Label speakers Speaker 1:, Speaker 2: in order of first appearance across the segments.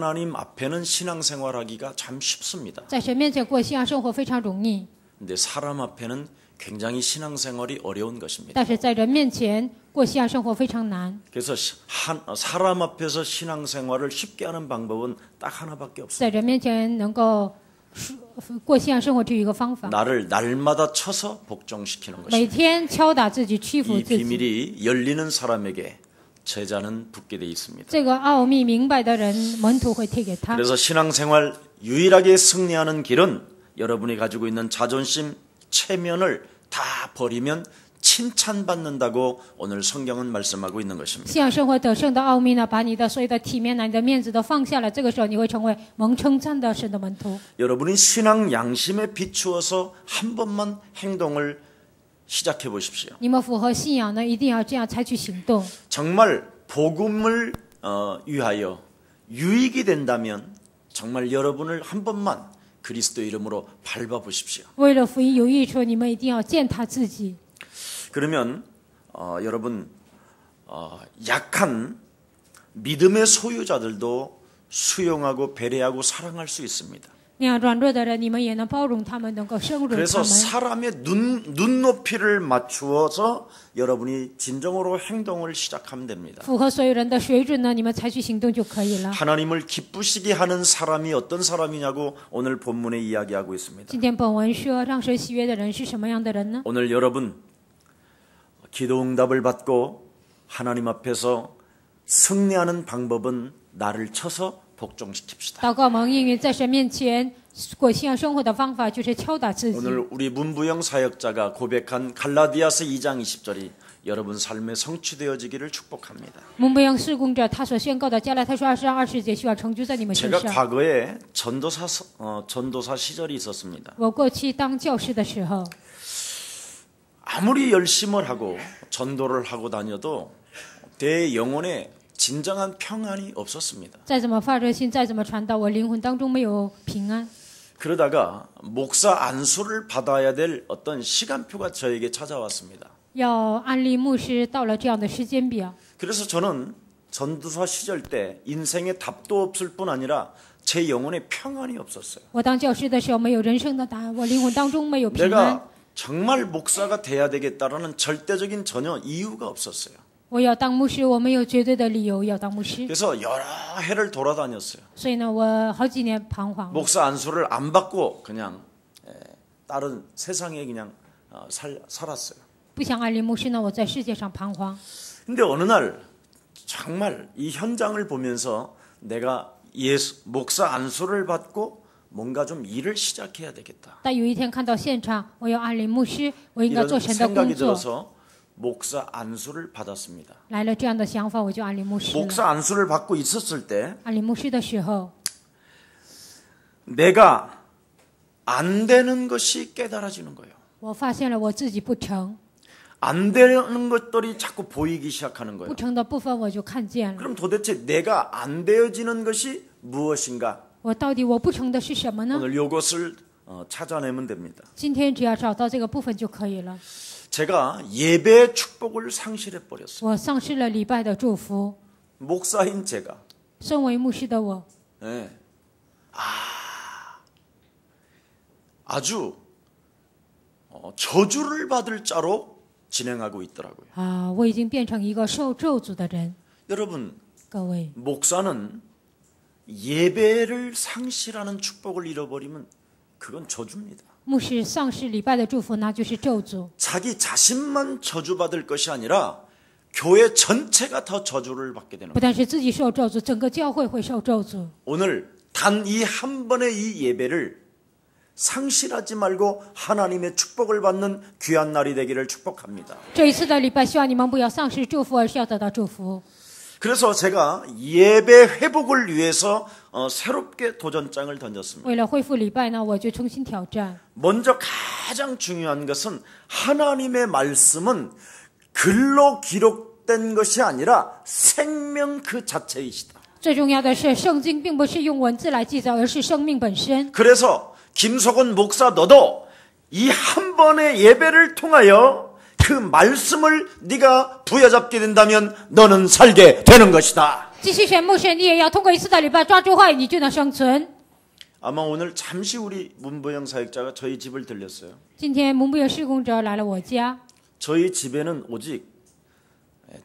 Speaker 1: 하나님 앞에는 신앙생활하기가 참 쉽습니다.
Speaker 2: 在神面前过信仰生活非常容易，
Speaker 1: 근데 사람 앞에는 굉장히 신앙생활이 어려운 것입니다.
Speaker 2: 但是在人面前过信仰生活非常难。
Speaker 1: 그래서 사람 앞에서 신앙생활을 쉽게 하는 방법은 딱 하나밖에 없습니다.
Speaker 2: 在人面前能够过信仰生活只有一个方法，
Speaker 1: 나를 날마다 쳐서 복종시키는
Speaker 2: 每
Speaker 1: 것입니다.
Speaker 2: 天敲打自己，屈服
Speaker 1: 이
Speaker 2: 自己。
Speaker 1: 비밀이 열리는 사람에게 제자는 붙게 돼 있습니다.
Speaker 2: 这个奥秘明白的人，门徒会贴给他。
Speaker 1: 그래서 신앙생활 유일하게 승리하는 길은 여러분이 가지고 있는 자존심, 체면을 다 버리면 칭찬받는다고 오늘 성경은 말씀하고 있는 것입니다.
Speaker 2: 信仰生活得胜的奥秘呢，把你的所有的体面、你的面子都放下了，这个时候你会成为蒙称赞的神的门徒。
Speaker 1: 여러분이 신앙 양심에 비추어서 한 번만 행동을 시작해 보십시오.
Speaker 2: 你们符合信仰呢，一定要这样采取行动。
Speaker 1: 정말 복음을 위하여 유익이 된다면 정말 여러분을 한 번만 그리스도 이름으로 밟아 보십시오.
Speaker 2: 为了福音有益处，你们一定要践踏自己。
Speaker 1: 그러면 여러분 약한 믿음의 소유자들도 수용하고 배려하고 사랑할 수 있습니다.
Speaker 2: 那样软弱的人，你们也能包容他们，能够深入他
Speaker 1: 그래서
Speaker 2: 们。
Speaker 1: 사람의 눈높이를 맞추어서 여러분이 진정으로 행동을 시작하면 됩니다.
Speaker 2: 符合所有人的水准呢，你们采取行动就可以了。
Speaker 1: 하나님을 기쁘시게 하는 사람이 어떤 사람이냐고 오늘 본문에 이야기하고 있습니다.
Speaker 2: 今天本文说，让神喜悦的人是什么样的人呢？
Speaker 1: 오늘 여러분 기도응답을 받고 하나님 앞에서 승리하는 방법은 나를 쳐서 복종시킵시다.
Speaker 2: 祷告蒙应允，在神面前过信仰生活的方法就是敲打自己。
Speaker 1: 오늘 우리 문부영 사역자가 고백한 갈라디아서 2장 20절이 여러분 삶에 성취되어지기를 축복합니다.
Speaker 2: 蒙不用事工者他所宣告的加拉太书20章20节，需要成就在你们身
Speaker 1: 제가
Speaker 2: 上。
Speaker 1: 과거에 전도사 시절이 있었습니다.
Speaker 2: 我过去当教师的时候，
Speaker 1: 아무리 열심을 하고 전도를 하고 다녀도 내 영혼에 진정한 평안이 없었습니다.
Speaker 2: 再怎么发热心，再怎么传道，我灵魂当中没有平安。
Speaker 1: 그러다가 목사 안수를 받아야 될 어떤 시간표가 저에게 찾아왔습니다.
Speaker 2: 要安利牧师到了这样的时间表，
Speaker 1: 그래서 저는 전도사 시절 때 인생에 답도 없을 뿐 아니라 제 영혼에 평안이 없었어요.
Speaker 2: 我当教师的时候没有人生的答案，我灵魂当中没有平安。
Speaker 1: 내가 정말 목사가 돼야 되겠다라는 절대적인 전혀 이유가 없었어요.
Speaker 2: 我要当牧师，我没有绝对的理由要当牧师，
Speaker 1: 그래서 여러 해를 돌아다녔어요.
Speaker 2: 所以呢，我好几年彷徨。
Speaker 1: 목사 안수를 안 받고 그냥 다른 세상에 그냥 살았어요.
Speaker 2: 不想安利牧师呢，我在世界上彷徨。
Speaker 1: 근데 어느 날 정말 이 현장을 보면서 내가 목사 안수를 받고 뭔가 좀 일을 시작해야 되겠다.
Speaker 2: 但有一天看到现场，我要安利牧师，我应该
Speaker 1: 이런
Speaker 2: 做神的工
Speaker 1: 생각이
Speaker 2: 作。
Speaker 1: 들어서 목사 안수를 받았습니다.
Speaker 2: 来了这样的想法，我就安利牧师了。
Speaker 1: 목사 안수를 받고 있었을 때
Speaker 2: 安利牧师的时候，
Speaker 1: 내가 안 되는 것이 깨달아지는 거예요.
Speaker 2: 我发现了我自己不成，
Speaker 1: 안 되는 것들이 자꾸 보이기 시작하는
Speaker 2: 不
Speaker 1: 거예요.
Speaker 2: 成的部分我就看见了。
Speaker 1: 그럼 도대체 내가 안 되어지는 것이 무엇인가?
Speaker 2: 我到底我不成的是什么呢？
Speaker 1: 오늘 이것을 찾아내면 됩니다.
Speaker 2: 今天只要找到这个部分就可以了。
Speaker 1: 제가 예배의 축복을 상실해 버렸어요.
Speaker 2: 我丧失了礼拜的祝福，
Speaker 1: 목사인 제가
Speaker 2: 身为牧师的我，
Speaker 1: 네. 아주 저주를 받을 자로 진행하고 있더라고요.
Speaker 2: 啊，我已经变成一个受咒诅的人。
Speaker 1: 여러분,
Speaker 2: 各位，
Speaker 1: 목사는 예배를 상실하는 축복을 잃어버리면 그건 저주입니다.
Speaker 2: 牧师丧失礼拜的祝福，那就是咒诅。
Speaker 1: 자기 자신만 저주받을 것이 아니라 교회 전체가 더 저주를 받게 되는
Speaker 2: 不
Speaker 1: 거예요.
Speaker 2: 但是自己受咒诅，整个教会会受咒诅。
Speaker 1: 오늘 단 이 한 번의 이 예배를 상실하지 말고 하나님의 축복을 받는 귀한 날이 되기를 축복합니다.
Speaker 2: 这一次的礼拜，希望你们不要丧失祝福，而是要得到祝福。
Speaker 1: 그래서 제가 예배 회복을 위해서 새롭게 도전장을 던졌습니다.
Speaker 2: 为了恢复礼拜呢，我就重新挑战。
Speaker 1: 먼저 가장 중요한 것은 하나님의 말씀은 글로 기록된 것이 아니라 생명 그 자체이시다.
Speaker 2: 最重要的是，圣经并不是用文字来记载，而是生命本身。
Speaker 1: 그래서 김석원 목사 너도 이 한 번의 예배를 통하여 그 말씀을 네가 부여잡게 된다면 너는 살게 되는 것이다.
Speaker 2: 继续选牧师，你也要通过一次的礼拜抓住话语，你就能生存。
Speaker 1: 아마 오늘 잠시 우리 문보영 사역자가 저희 집을 들렸어요.
Speaker 2: 今天蒙布有施工者来了我家，
Speaker 1: 저희 집에는 오직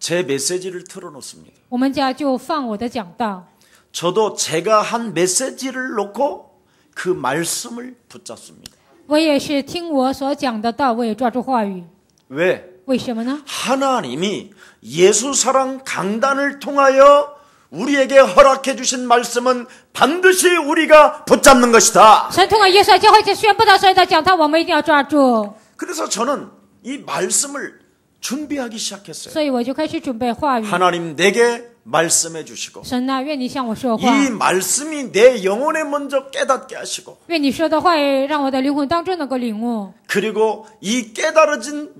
Speaker 1: 제 메시지를 틀어놓습니다.
Speaker 2: 我们家就放我的讲道，
Speaker 1: 저도 제가 한 메시지를 놓고 그 말씀을 붙잡습니다.
Speaker 2: 我也是听我所讲的道，我也抓住话语。
Speaker 1: 왜?
Speaker 2: 为什么呢？
Speaker 1: 하나님이 예수사랑 강단을 통하여 우리에게 허락해 주신 말씀은 반드시 우리가 붙잡는 것이다.
Speaker 2: 神通过耶稣教会就宣布到所有的讲道，我们一定要抓住。
Speaker 1: 그래서 저는 이 말씀을 준비하기 시작했어요.
Speaker 2: 所以我就开始准备话语。
Speaker 1: 하나님 내게 말씀해 주시고
Speaker 2: 神啊，愿你向我说话，
Speaker 1: 이 말씀이 내 영혼에 먼저 깨닫게 하시고
Speaker 2: 愿你说的话语让我的灵魂当中能够领悟。
Speaker 1: 그리고 이 깨달아진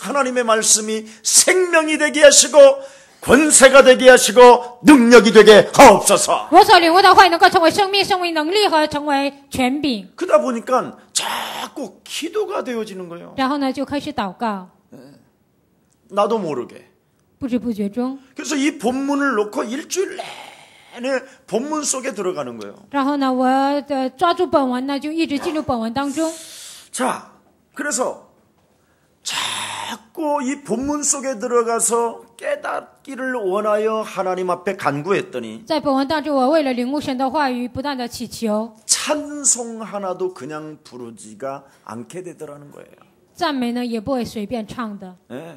Speaker 1: 하나님의 말씀이 생명이 되게 하시고 권세가 되게 하시고 능력이 되게 하옵소서.
Speaker 2: 我所领悟的话语能够成为生命、成为能力和成为权柄。
Speaker 1: 그러다 보니까 자꾸 기도가 되어지는 거예요.
Speaker 2: 然后呢，就开始祷告，
Speaker 1: 나도 모르게.
Speaker 2: 不知不觉中，
Speaker 1: 그래서 이 본문을 놓고 일주일 내내 본문 속에 들어가는 거예요.
Speaker 2: 然后呢，我的抓住本文呢，就一直进入本文当中。
Speaker 1: 자, 그래서 자꾸 이 본문 속에 들어가서 깨닫기를 원하여 하나님 앞에 간구했더니
Speaker 2: 在本文当中，我为了领悟神的话语，不断的祈求，
Speaker 1: 찬송 하나도 그냥 부르지가 않게 되더라는 거예요.
Speaker 2: 赞美呢也不会随便唱的。
Speaker 1: 네.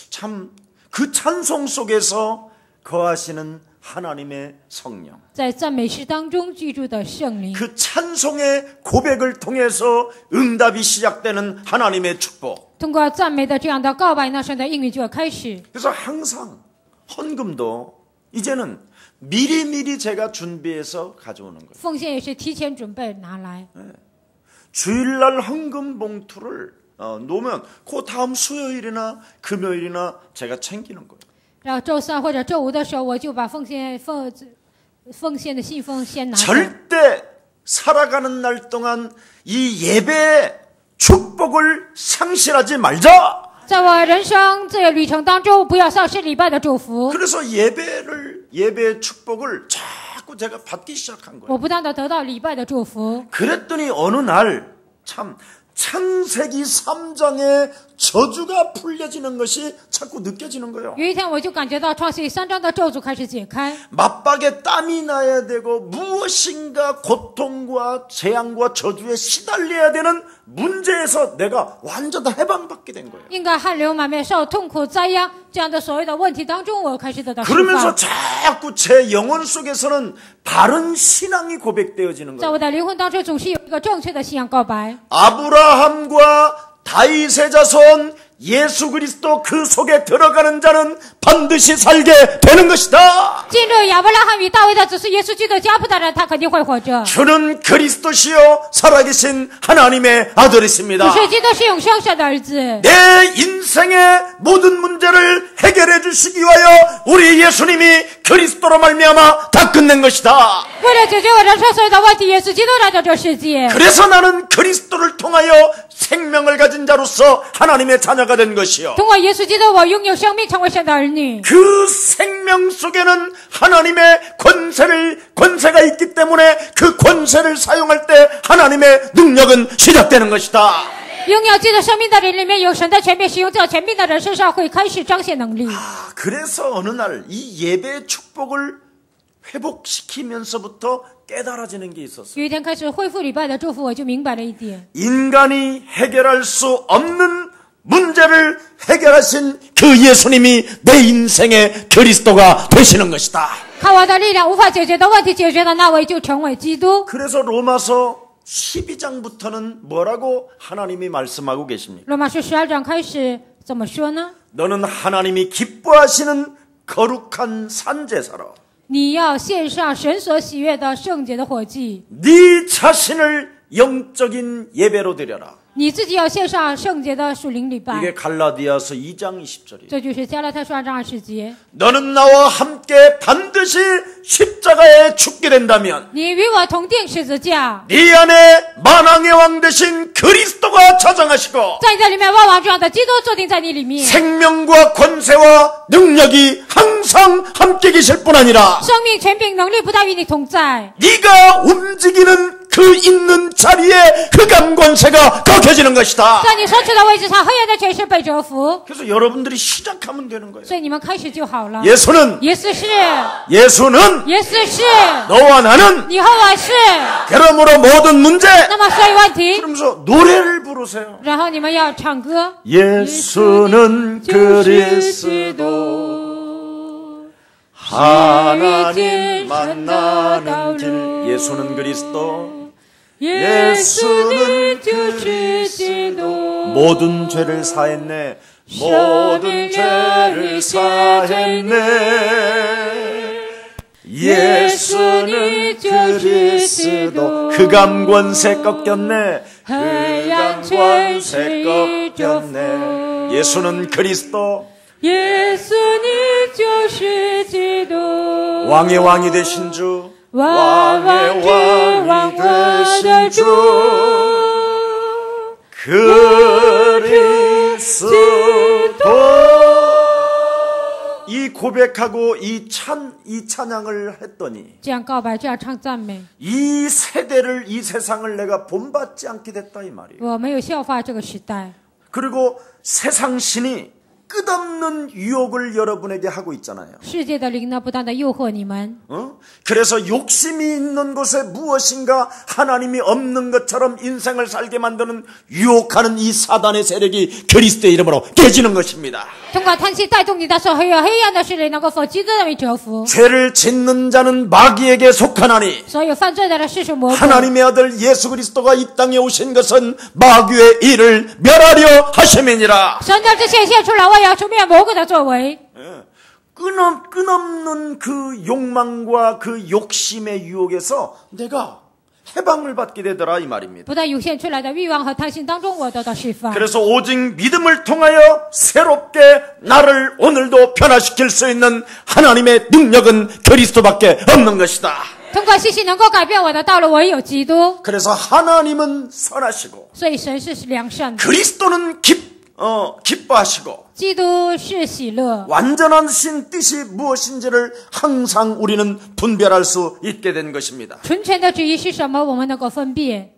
Speaker 1: 참 그 찬송 속에서 거하시는 하나님의 성령.
Speaker 2: 在赞美诗当中居住的圣灵，
Speaker 1: 그 찬송의 고백을 통해서 응답이 시작되는 하나님의 축복.
Speaker 2: 通过赞美的这样的告白呢，神的应允就要开始。
Speaker 1: 그래서 항상 헌금도 이제는 미리미리 제가 준비해서 가져오는 거예요.
Speaker 2: 奉献也是提前准备拿来。
Speaker 1: 주일날 헌금 봉투를 놓으면 그 다음 수요일이나 금요일이나 제가 챙기는 거예요.
Speaker 2: 然后周三或者周五的时候，我就把奉献的信封先拿着。
Speaker 1: 절대 살아가는 날 동안 이 예배의 축복을 상실하지 말자.
Speaker 2: 在我人生这个旅程当中，不要丧失礼拜的祝福。
Speaker 1: 그래서 예배의 축복을 자꾸 제가 받기 시작한 거예요.
Speaker 2: 我不断的得到礼拜的祝福。
Speaker 1: 그랬더니 어느 날 참 창세기 3장의 저주가 풀려지는 것이 자꾸 느껴지는 거예요.
Speaker 2: 有一天，我就感觉到创世记3章的咒诅开始解开，
Speaker 1: 맞박에 땀이 나야 되고 무엇인가 고통과 재앙과 저주에 시달려야 되는 문제에서 내가 완전 다 해방받게 된 거예요.
Speaker 2: 应该汗流满面、受痛苦灾殃这样的所谓的问题当中，我开始得到释
Speaker 1: 그러면서
Speaker 2: 放。
Speaker 1: 자꾸 제 영혼 속에서는 바른 신앙이 고백되어지는
Speaker 2: 在
Speaker 1: 거예요.
Speaker 2: 我的灵魂当中，总是有一个正确的信仰告白。
Speaker 1: 아브라함과 다윗의 자손 예수 그리스도 그 속에 들어가는 자는 반드시 살게 되는 것이다.
Speaker 2: 进入亚伯拉罕与大卫的子孙耶稣基督家谱的人，他肯定会活着。
Speaker 1: 주는 그리스도시요 살아계신 하나님의
Speaker 2: 主
Speaker 1: 아들이십니다.
Speaker 2: 是基督，是永生神的儿子。
Speaker 1: 내 인생의 모든 문제를 해결해 주시기 위하여 우리 예수님이 그리스도로 말미암아 다 끝낸 것이다.
Speaker 2: 为了解决我人生所有的问题，耶稣基督来到这世界。
Speaker 1: 그래서 나는 그리스도를 통하여 생명을 가진 자로서 하나님의 자녀가 된 것이요.
Speaker 2: 通过耶稣基督，我拥有生命，成为神的儿女。
Speaker 1: 그 생명 속에는 하나님의 권세가 있기 때문에 그 권세를 사용할 때 하나님의 능력은 시작되는 것이다.
Speaker 2: 拥有基督生命的人里面有神的权柄，使用这权柄的人身上会开始彰显能力。
Speaker 1: 그래서 어느 날 이 예배의 축복을 회복시키면서부터 깨달아지는 게 있었어요.
Speaker 2: 有一天开始恢复礼拜的祝福，我就明白了一点：
Speaker 1: 인간이 해결할 수 없는 문제를 해결하신 그 예수님이 내 인생의 그리스도가 되시는 것이다.
Speaker 2: 靠我的力量无法解决的问题解决的那位就成为基督。
Speaker 1: 그래서 로마서 12장부터는 뭐라고 하나님이 말씀하고 계십니까?
Speaker 2: 罗马书12章开始怎么说呢？
Speaker 1: 너는 하나님이 기뻐하시는 거룩한 산제사로
Speaker 2: 你要献上神所喜悦的圣洁的火祭，
Speaker 1: 네 자신을 영적인 예배로 드려라.
Speaker 2: 你自己要献上圣洁的属灵礼拜。
Speaker 1: 이게 갈라디아서 2장 20절이에요.
Speaker 2: 这就是加拉太书2章20节。
Speaker 1: 너는 나와 함께 반드시 십자가에 죽게 된다면
Speaker 2: 你与我同定十字架，
Speaker 1: 네 안에 만왕의 왕 되신 그리스도가 저장하시고
Speaker 2: 在你这里面万王之王的基督坐定在你里面，
Speaker 1: 생명과 권세와 능력이 항상 함께 계실 뿐 아니라
Speaker 2: 生命、权柄、能力不但与你同在，
Speaker 1: 네가 움직이는 그 있는 자리에 흑암 권세가 꺾여지는 것이다.
Speaker 2: 在你所处的位置上，黑暗的权势被折服。
Speaker 1: 그래서 여러분들이 시작하면 되는 거예요.
Speaker 2: 所以你们开始就好了。
Speaker 1: 예수는
Speaker 2: 耶稣是，
Speaker 1: 예수는
Speaker 2: 耶稣是，
Speaker 1: 너와 나는
Speaker 2: 你和我是。
Speaker 1: 그러므로 모든 문제
Speaker 2: 那么所有问题，
Speaker 1: 그러면서 노래를 부르세요.
Speaker 2: 然后你们要唱歌。
Speaker 1: 예수는 그리스도 하나님 만나는 길. 예수는 그리스도
Speaker 2: 예수는 그리스도
Speaker 1: 모든 죄를 사했네. 모든 죄를 사했네. 예수는 그리스도 흑암 권세 꺾였네. 흑암 권세 꺾였네. 예수는 그리스도
Speaker 2: 예수는 就是基督
Speaker 1: 왕의 왕이 되신 주
Speaker 2: 왕의 왕이 되신 주
Speaker 1: 그리스도 이 고백하고 이 찬양을 했더니
Speaker 2: 这样告白，这样唱赞美，
Speaker 1: 이 세대를 이 세상을 내가 본받지 않게 됐다 이 말이에요.
Speaker 2: 我没有效法这个时代。
Speaker 1: 그리고 세상 신이 끝없는 유혹을 여러분에게 하고 있잖아요.
Speaker 2: 世界的灵呢，不断的诱惑你们，
Speaker 1: 그래서 욕심이 있는 곳에 무엇인가 하나님이 없는 것처럼 인생을 살게 만드는 유혹하는 이 사단의 세력이 그리스도의 이름으로 깨지는 것입니다.
Speaker 2: 通过贪心带动你的手，黑暗的势力能够否基督的为折服。
Speaker 1: 죄를 짓는 자는 마귀에게 속하나니
Speaker 2: 所有犯罪的人是属魔鬼。
Speaker 1: 하나님의 아들 예수 그리스도가 이 땅에 오신 것은 마귀의 일을 멸하려 하심이니라.
Speaker 2: 神的之显现出来，为要除灭魔鬼的作为。
Speaker 1: 끊없는 그 욕망과 그 욕심의 유혹에서 내가 해방을 받게 되더라 이 말입니다.
Speaker 2: 不但涌现出来的欲望和贪心当中，我得到释放。
Speaker 1: 그래서 오직 믿음을 통하여 새롭게 나를 오늘도 변화시킬 수 있는 하나님의 능력은 그리스도밖에 없는 것이다.
Speaker 2: 通过信心能够改变我的道路，唯有基督。
Speaker 1: 그래서 하나님은 선하시고
Speaker 2: 所以神是良善的，
Speaker 1: 그리스도는 기뻐하시고
Speaker 2: 基督是喜乐。
Speaker 1: 완전하신 뜻이 무엇인지를 항상 우리는 분별할 수 있게 된 것입니다.
Speaker 2: 纯全的旨意是什么？我们能够分辨。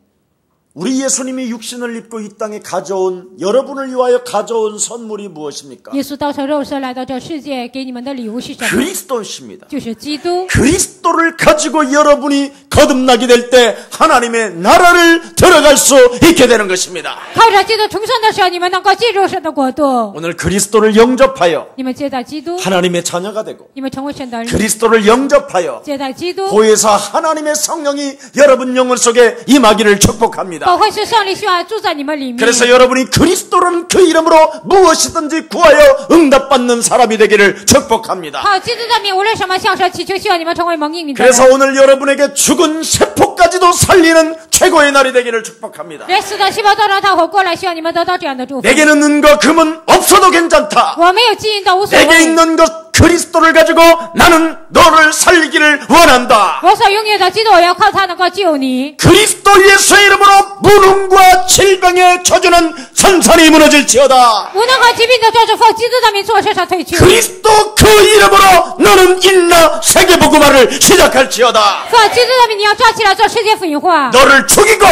Speaker 1: 우리 예수님이 육신을 입고 이 땅에 가져온 여러분을 위하여 가져온 선물이 무엇입니까?
Speaker 2: 耶稣道成肉身来到这世界，给你们的礼物是什么？
Speaker 1: 그리스도십니다.
Speaker 2: 就是基督。
Speaker 1: 그리스도를 가지고 여러분이 거듭나게 될 때 하나님의 나라를 들어갈 수 있게 되는 것입니다.
Speaker 2: 靠着基督重生的时候，你们能够进入神的国度。
Speaker 1: 오늘 그리스도를 영접하여
Speaker 2: 你们接待基督，
Speaker 1: 하나님의 자녀가 되고
Speaker 2: 你们成为神的儿女。
Speaker 1: 그리스도를 영접하여
Speaker 2: 接待基督，
Speaker 1: 보혜사 하나님의 성령이 여러분 영혼 속에 임하기를 축복합니다.
Speaker 2: 保惠师圣灵希望住在你们里面。
Speaker 1: 그래서 여러분이 그리스도라는 그 이름으로 무엇이든지 구하여 응답받는 사람이 되기를 축복합니다.
Speaker 2: 靠基督的名，无论什么向神祈求，希望你们成为蒙应允的人。
Speaker 1: 그래서 오늘 여러분에게 죽은 세포까지도 살리는 최고의 날이 되기를 축복합니다.
Speaker 2: 连死的细胞都让它活过来，希望你们得到这样的祝福。
Speaker 1: 내게는 은과 금은 없어도 괜찮다.
Speaker 2: 我没有基因的无所
Speaker 1: 내게
Speaker 2: 谓，
Speaker 1: 있는 것 그리스도를 가지고 나는 너를 살리기를 원한다.
Speaker 2: 我所拥有的基督，我要靠它能够救你。
Speaker 1: 그리스도 예수의 이름으로 무능과 질병의 저주는 산산이 무너질지어다.
Speaker 2: 无能和疾病的咒诅奉基督的名从我身上退去。
Speaker 1: 그리스도 그 이름으로 너는 인나 세계복음화를 시작할지어다.
Speaker 2: 奉基督的名，你要抓起来做世界福音化，
Speaker 1: 너를 죽이고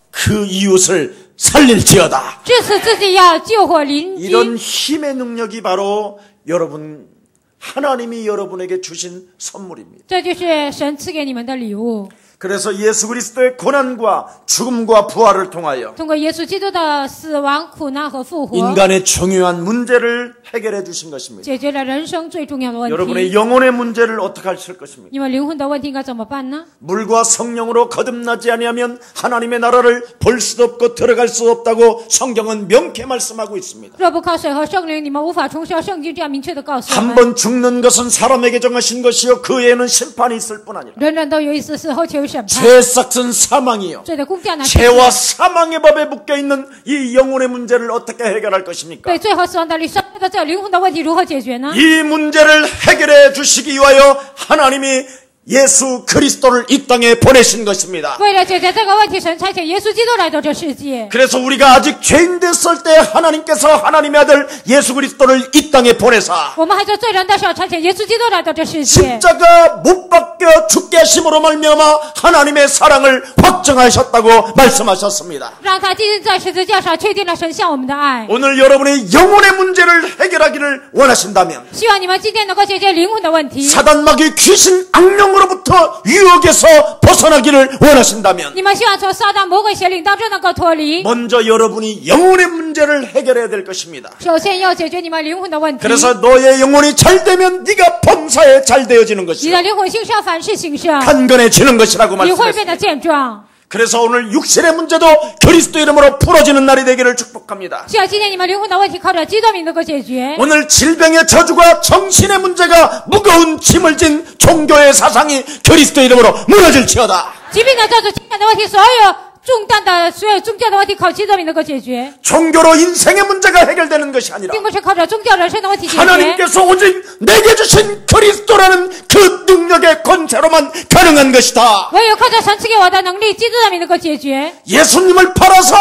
Speaker 1: 그 이웃을 살릴지어다.
Speaker 2: 至此自己要救活邻居。
Speaker 1: 이런 힘의 능력이 바로 여러분 하나님이 여러분에게 주신 선물입니다.
Speaker 2: 这就是神赐给你们的礼物。
Speaker 1: 그래서 예수 그리스도의 고난과 죽음과 부활을 통하여
Speaker 2: 通过耶稣基督的死亡、苦难和复活，
Speaker 1: 인간의 중요한 문제를 해결해 주신 것입니다.
Speaker 2: 解决了人生最重要的问题。
Speaker 1: 여러분의 영혼의 문제를 어떻게 하실 것입니까?
Speaker 2: 你们灵魂的问题应该怎么办呢？
Speaker 1: 물과 성령으로 거듭나지 아니하면 하나님의 나라를 볼 수도 없고 들어갈 수 없다고 성경은 명쾌 말씀하고 있습니다.
Speaker 2: 若不靠水和圣灵，你们无法重生。圣经这样明确的告诉我
Speaker 1: 한
Speaker 2: 们，
Speaker 1: 번 죽는 것은 사람에게 정하신 것이요 그 애에는 심판이 있을 뿐 아니라
Speaker 2: 人人都有一死，死后且有审判，
Speaker 1: 죄삭은 사망이요.
Speaker 2: 罪的工价呢？
Speaker 1: 죄와 사망의 법에 묶여있는 이 영혼의 문제를 어떻게 해결할 것입니까?
Speaker 2: 对罪和死亡的律生的这个灵魂的问题如何解决呢？
Speaker 1: 이 문제를 해결해 주시기 위하여 하나님이 예수 그리스도를 이 땅에 보내신 것입니다.
Speaker 2: 为了解决这个问题，神差遣耶稣基督来到这世界。
Speaker 1: 그래서 우리가 아직 죄인 됐을 때 하나님께서 하나님의 아들 예수 그리스도를 이 땅에 보내사
Speaker 2: 我们还做罪人的时候，差遣耶稣基督来到这世界。
Speaker 1: 십자가 못 박혀 죽게 하심으로 말미암아 하나님의 사랑을 확정하셨다고 말씀하셨습니다.
Speaker 2: 让他今天在十字架上确定了神向我们的爱。
Speaker 1: 오늘 여러분의 영혼의 문제를 해결하기를 원하신다면
Speaker 2: 希望你们今天能够解决灵魂的问题。
Speaker 1: 사단 마귀 귀신 악령으로부터 유혹에서 벗어나기를 원하신다면
Speaker 2: 你们希望从撒旦魔鬼邪灵当中能够脱离。
Speaker 1: 먼저 여러분이 영혼의 문제를 해결해야 될 것입니다.
Speaker 2: 首先要解决你们灵魂的问题。
Speaker 1: 그래서 너의 영혼이 잘 되면 네가 범사에 잘 되어지는
Speaker 2: 你
Speaker 1: 것이요
Speaker 2: 的灵魂兴盛，凡事兴盛，
Speaker 1: 강건해지는 것이라고
Speaker 2: 你会变
Speaker 1: 말씀했습니다.
Speaker 2: 得健壮。
Speaker 1: 그래서 오늘 육신의 문제도 그리스도 이름으로 풀어지는 날이 되기를 축복합니다.
Speaker 2: 希望今天你们灵魂的问题靠着基督名能够解决。
Speaker 1: 오늘 질병의 저주가 정신의 문제가 무거운 짐을 진 종교의 사상이 그리스도 이름으로 무너질지어다.
Speaker 2: 疾病的咒诅、情感的问题，所有重担的、所有宗教的问题，靠基督名能够解决，
Speaker 1: 종교로 인생의 문제가 해결되는 것이 아니라
Speaker 2: 并不是靠着宗教人生的问题解决。
Speaker 1: 하나님께서 오직 내게 주신 그리스도라는 그 능력의 권세로만 가능한 것이다.
Speaker 2: 唯有靠着神赐给我的能力，基督的名能够解决。
Speaker 1: 예수님을 팔아서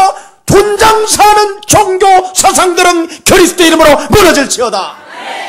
Speaker 1: 돈 장사하는 종교 사상들은 그리스도 이름으로 무너질지어다.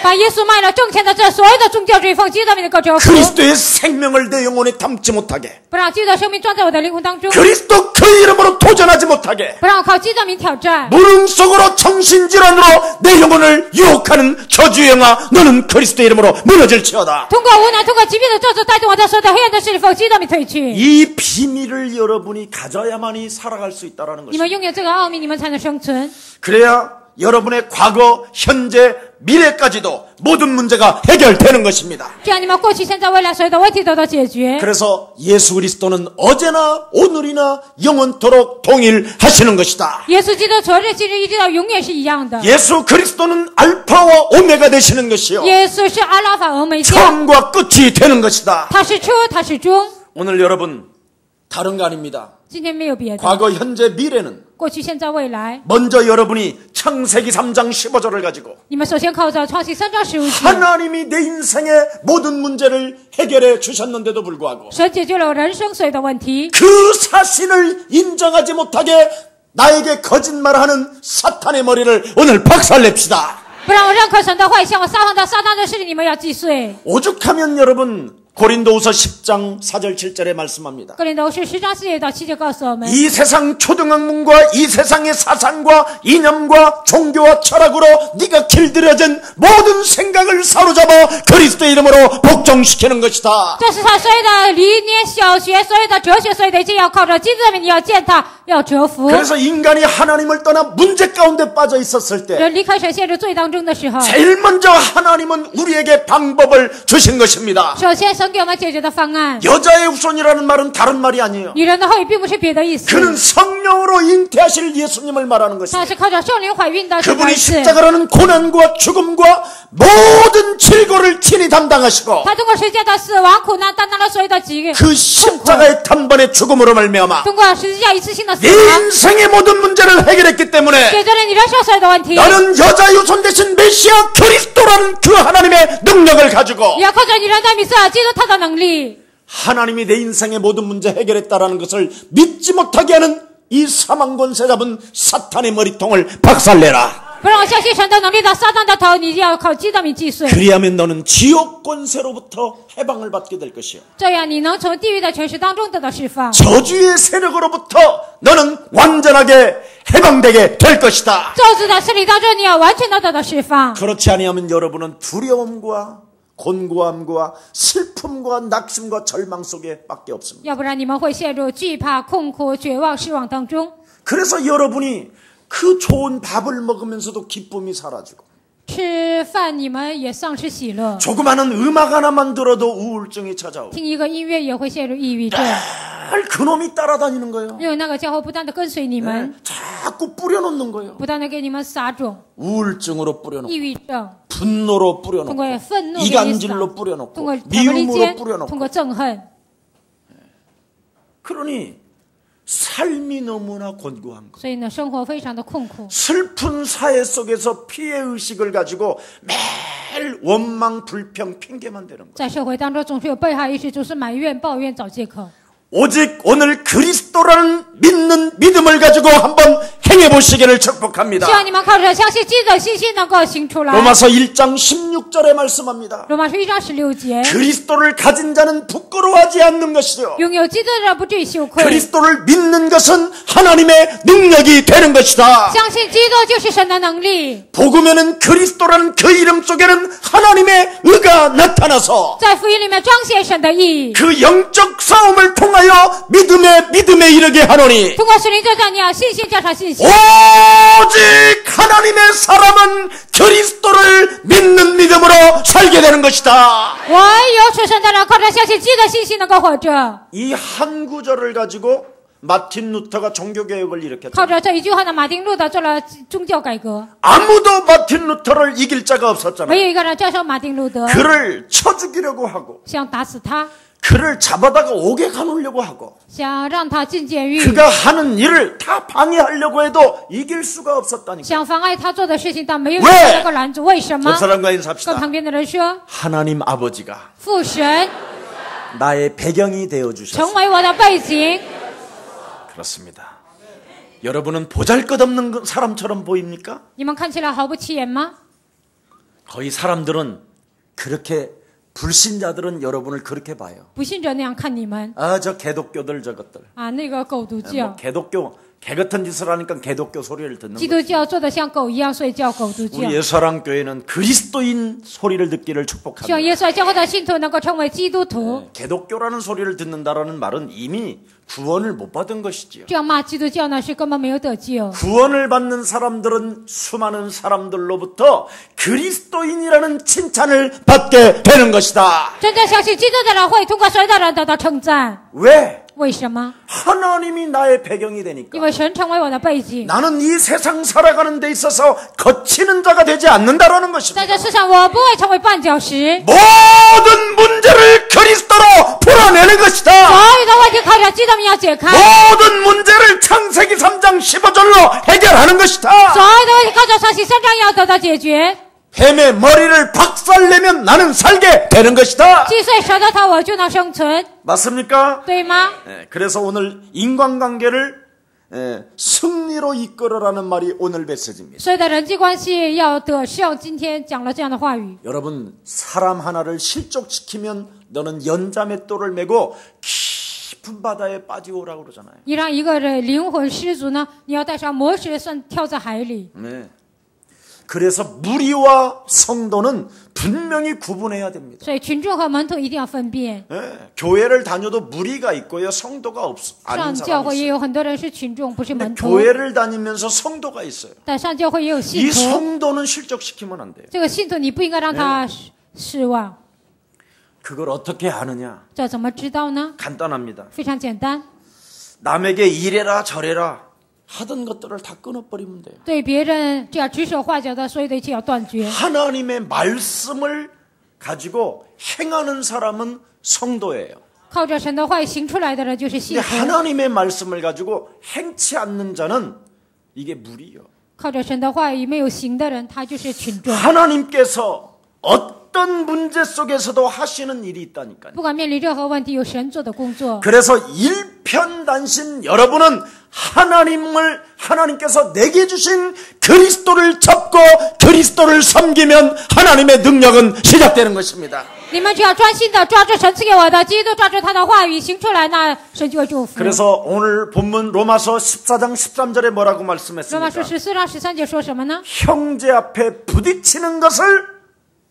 Speaker 2: 把耶稣卖了挣钱的这所有的宗教追奉，基督的名能够折服，
Speaker 1: 그리스도의 생명을 내 영혼에 담지 못하게,
Speaker 2: 不让基督的生命装在我的灵魂当中，
Speaker 1: 그리스도 그 이름으로 도전하지 못하게,
Speaker 2: 不让我靠基督的名挑战。
Speaker 1: 무능 속으로 정신질환으로 내 영혼을 유혹하는 저주의 영아 너는 그리스도 이름으로 무너질지어다.
Speaker 2: 通过无能，通过疾病的咒诅带动我在所有的黑暗的势力，奉基督的名退去。
Speaker 1: 이 비밀을 여러분이 가져야만이 살아갈 수 있다는
Speaker 2: 你们
Speaker 1: 것입니다.
Speaker 2: 拥有这个奥秘，你们才能生存。
Speaker 1: 그래야 여러분의 과거, 현재, 미래까지도 모든 문제가 해결되는 것입니다.
Speaker 2: 这样，你们过去、现在、未来所有的问题都得解决。
Speaker 1: 그래서 예수 그리스도는 어제나 오늘이나 영원토록 동일하시는 것이다.
Speaker 2: 耶稣基督昨日、今日、一直到永远是一样的。
Speaker 1: 예수 그리스도는 알파와 오메가 되시는 것이요
Speaker 2: 耶稣是阿拉法俄梅加，
Speaker 1: 처음과 끝이 되는 것이다.
Speaker 2: 他是初，他是终。
Speaker 1: 오늘 여러분 다른 거 아닙니다.
Speaker 2: 今天没有别的，
Speaker 1: 과거, 현재, 미래는
Speaker 2: 过去、现在、未来。
Speaker 1: 먼저 여러분이 창세기 3장 15절을 가지고
Speaker 2: 你们首先靠着创世3章15节，
Speaker 1: 하나님이 내 인생의 모든 문제를 해결해 주셨는데도 불구하고
Speaker 2: 神解决了我人生所有的问题。
Speaker 1: 그 사실을 인정하지 못하게 나에게 거짓말하는 사탄의 머리를 오늘 박살냅시다.
Speaker 2: 不让我认可神的话，向我撒谎的撒旦的事情，你们要击碎。
Speaker 1: 오죽하면 여러분 고린도후서 10장 4절 7절에 말씀합니다.
Speaker 2: 哥林多是10章4节到7节告诉我们，
Speaker 1: 이 세상 초등학문과 이 세상의 사상과 이념과 종교와 철학으로 네가 길들여진 모든 생각을 사로잡아 그리스도 이름으로 복종시키는 것이다.
Speaker 2: 这世上所有的理念、小学、所有的哲学、所有的一切，要靠着基督的名，你要践踏，要折服。
Speaker 1: 그래서 인간이 하나님을 떠나 문제 가운데 빠져 있었을 때
Speaker 2: 人离开神陷入罪当中的时候，
Speaker 1: 제일 먼저 하나님은 우리에게 방법을 주신 것입니다.
Speaker 2: 首先神给我们解决的方案。
Speaker 1: 여자의 후손이라는 말은 다른 말이 아니에요.
Speaker 2: 女人的后裔并不是别的意思，
Speaker 1: 그는 성령으로 잉태하실 예수님을 말하는
Speaker 2: 她
Speaker 1: 것입니다.
Speaker 2: 是靠着圣灵怀孕的生
Speaker 1: 그분이
Speaker 2: 孩子。
Speaker 1: 십자가라는 고난과 죽음과 모든 질고를 친히 담당하시고
Speaker 2: 她通过十字架的死亡苦难担当了所有的疾病，
Speaker 1: 그 십자가의 단번에 죽음으로 말미암아
Speaker 2: 通过十字架一次性的死
Speaker 1: 네
Speaker 2: 亡，
Speaker 1: 인생의 모든 문제를 해결했기 때문에
Speaker 2: 解决了你人生所有的问题。
Speaker 1: 너는 여자 유손 대신 메시아 그리스도라는 그 하나님의 능력을 가지고
Speaker 2: 你要靠着你人的米色基督他的能力，
Speaker 1: 하나님이 내 인생의 모든 문제 해결했다라는 것을 믿지 못하게 하는 이 사망권세 잡은 사탄의 머리통을 박살내라.
Speaker 2: 不让我相信神的能力的撒旦的头，你要靠基督的名击碎。
Speaker 1: 그리하면 너는 지옥 권세로부터 해방을 받게 될 것이요.
Speaker 2: 这样你能从地狱的权势当中得到释放，
Speaker 1: 저주의 세력으로부터 너는 완전하게 해방되게 될 것이다.
Speaker 2: 咒诅的势力当中，你要完全的得到释放。
Speaker 1: 그렇지 아니하면 여러분은 두려움과 곤고함과 슬픔과 낙심과 절망 속에 밖에 없습니다.
Speaker 2: 要不然你们会陷入惧怕、痛苦、绝望、失望当中。
Speaker 1: 그래서 여러분이 그 좋은 밥을 먹으면서도 기쁨이 사라지고
Speaker 2: 吃饭你们也丧失喜乐，
Speaker 1: 조그마한 음악 하나만 들어도 우울증이 찾아오고
Speaker 2: 听一个音乐也会陷入抑郁症，
Speaker 1: 늘 그놈이 따라다니는 거예요.
Speaker 2: 因为那个教会不断的跟随你们，
Speaker 1: 자꾸 뿌려놓는 거예요.
Speaker 2: 不断的给你们撒种，
Speaker 1: 우울증으로 뿌려놓고
Speaker 2: 抑郁症，
Speaker 1: 분노로
Speaker 2: 通
Speaker 1: 뿌려놓고
Speaker 2: 过愤怒给你撒，
Speaker 1: 이간질로
Speaker 2: 通
Speaker 1: 뿌려놓고
Speaker 2: 过巧克力
Speaker 1: 미움으로
Speaker 2: 奸，通
Speaker 1: 뿌려놓고
Speaker 2: 过憎恨。
Speaker 1: 그러니 삶이 너무나 곤고한 것.
Speaker 2: 所以呢，生活非常的困苦。
Speaker 1: 슬픈 사회 속에서 피해의식을 가지고 매일 원망, 불평, 핑계만 대는 것.
Speaker 2: 在社会当中，总是有被害意识，总是埋怨、抱怨、找借口。
Speaker 1: 오직 오늘 그리스도라는 믿는 믿음을 가지고 한번 행해보시기를 축복합니다.
Speaker 2: 希望你们靠着相信基督的信心能够行出来。
Speaker 1: 로마서 1장 16절에 말씀합니다.
Speaker 2: 罗马书1章16节，
Speaker 1: 그리스도를 가진 자는 부끄러워하지 않는 것이요.
Speaker 2: 拥有基督的人不至于羞愧。
Speaker 1: 그리스도를 믿는 것은 하나님의 능력이 되는 것이다.
Speaker 2: 相信基督就是神的能力。
Speaker 1: 복음에는 그리스도라는 그 이름 속에는 하나님의 의가 나타나서
Speaker 2: 在福音里面彰显神的义，
Speaker 1: 그 영적 싸움을 통하여 믿음에 이르게 하노니
Speaker 2: 通过属灵征战，你要信心加上信心。
Speaker 1: 오직 하나님의 사람은 그리스도를 믿는 믿음으로 살게 되는 것이다.
Speaker 2: 唯有属神的人靠着相信基督的信心能够活着。
Speaker 1: 이 한 구절을 가지고 마틴 루터가 종교개혁을 일으켰다.
Speaker 2: 靠着这一句话呢，马丁路德做了宗教改革。
Speaker 1: 아무도 마틴 루터를 이길 자가 없었잖아요.
Speaker 2: 没有一个人战胜马丁路德，
Speaker 1: 그를 쳐 죽이려고 하고
Speaker 2: 想打死他，
Speaker 1: 그를 잡아다가 옥에 가놓으려고 하고
Speaker 2: 想让他进监狱，
Speaker 1: 그가 하는 일을 다 방해하려고 해도 이길 수가 없었다니까.
Speaker 2: 想妨碍他做的事情，但没有
Speaker 1: 왜
Speaker 2: 人能够拦住。为什么
Speaker 1: 옆 ？ 사람과
Speaker 2: 跟
Speaker 1: 인사합시다.
Speaker 2: 旁边的人说，
Speaker 1: 하나님 아버지가
Speaker 2: 父神
Speaker 1: 나의 배경이 되어주셨습니다.
Speaker 2: 成为我的背景。
Speaker 1: 그렇습니다. 여러분은 보잘것없는 사람처럼 보입니까?
Speaker 2: 你们看起来毫不起眼吗？
Speaker 1: 거의 사람들은 그렇게 불신자들은 여러분을 그렇게 봐요.
Speaker 2: 不信者那样看你们
Speaker 1: 아, 저 개독교들 저것들.
Speaker 2: 啊，那个狗犊
Speaker 1: 뭐
Speaker 2: 教，
Speaker 1: 개독교 개 같은 짓을 하니까 개독교 소리를 듣는
Speaker 2: 基
Speaker 1: 거예요.
Speaker 2: 督教做的像狗一样，所以叫狗犊教
Speaker 1: 우리 。 예수사랑교회는 그리스도인 소리를 듣기를
Speaker 2: 希望
Speaker 1: 축복합니다.
Speaker 2: 耶稣教会的信徒能够成为基督徒。
Speaker 1: 개독교라는 소리를 듣는다라는 말은 이미 구원을 못 받은 것이지요.
Speaker 2: 这样骂基督教呢，是根本没有得救。
Speaker 1: 구원을 받는 사람들은 수많은 사람들로부터 그리스도인이라는 칭찬을 받게 되는 것이다.
Speaker 2: 真正相信基督的人会通过所有的人得到称赞。
Speaker 1: 왜?
Speaker 2: 为什么？
Speaker 1: 하나님이 나의 배경이 되니까.
Speaker 2: 因为神成为我的背景。
Speaker 1: 나는 이 세상 살아가는 데 있어서 거치는 자가 되지 않는다라는 것입니다.
Speaker 2: 在这世上，我不会成为绊脚石。
Speaker 1: 모든 문제를 그리스도로 풀어내는 것이다.
Speaker 2: 所有的问题靠着基督名要解开，
Speaker 1: 모든 문제를 창세기 3장 15절로 해결하는 것이다.
Speaker 2: 所有的问题靠着创世3章要得到解决。
Speaker 1: 뱀의 머리를 박살내면 나는 살게 되는 것이다.
Speaker 2: 击碎蛇的头，我就能生存，
Speaker 1: 맞습니까?
Speaker 2: 对吗？
Speaker 1: 그래서 오늘 인간관계를 승리로 이끌어라는 말이 오늘 메시지입니다.
Speaker 2: 所有的人际关系要得胜。今天讲了这样的话语，
Speaker 1: 여러분, 사람 하나를 실족시키면 너는 연자맷돌을 메고 깊은 바다에 빠지오라고 그러잖아요.
Speaker 2: 你让一个人灵魂失足呢，你要带上魔石，算跳在海里。
Speaker 1: 네. 그래서 무리와 성도는 분명히 구분해야 됩니다.
Speaker 2: 所以群众和门徒一定要分辨。
Speaker 1: 네. 교회를 다녀도 무리가 있고요, 성도가 아닌
Speaker 2: 上教
Speaker 1: 사람이
Speaker 2: 会也
Speaker 1: 있어요.
Speaker 2: 有很多人是群众，不是
Speaker 1: 근데
Speaker 2: 门徒。
Speaker 1: 교회를 다니면서 성도가 있어요.
Speaker 2: 但上教会也有
Speaker 1: 이
Speaker 2: 信徒，
Speaker 1: 성도는 실족시키면 안 돼요.
Speaker 2: 这个信徒你不应该让他失望。
Speaker 1: 그걸 어떻게 아느냐?
Speaker 2: 这怎么知道呢？
Speaker 1: 간단합니다.
Speaker 2: 非常简单，
Speaker 1: 남에게 이래라 저래라 하던 것들을 다 끊어버리면 돼요.
Speaker 2: 对别人这样指手画脚的所有的一切要断绝。
Speaker 1: 하나님의 말씀을 가지고 행하는 사람은 성도예요.
Speaker 2: 靠着神的话语行出来的人就是信
Speaker 1: 근데
Speaker 2: 徒，
Speaker 1: 하나님의 말씀을 가지고 행치 않는 자는 이게 무리요.
Speaker 2: 靠着神的话语没有行的人，他就是群众。
Speaker 1: 하나님께서 어떤 문제 속에서도 하시는 일이 있다니까요.
Speaker 2: 不管面临任何问题，有神做的工作。
Speaker 1: 그래서 일편단심 여러분은 하나님께서 내게 주신 그리스도를 잡고 그리스도를 섬기면 하나님의 능력은 시작되는 것입니다.
Speaker 2: 你们只要专心的抓住神赐给我的基督，抓住他的话语行出来，那神就会祝福。
Speaker 1: 그래서 오늘 본문 로마서 14장 13절에 뭐라고
Speaker 2: 罗马书
Speaker 1: 말씀했습니까?
Speaker 2: 14章13节说什么呢？
Speaker 1: 형제 앞에 부딪히는 것을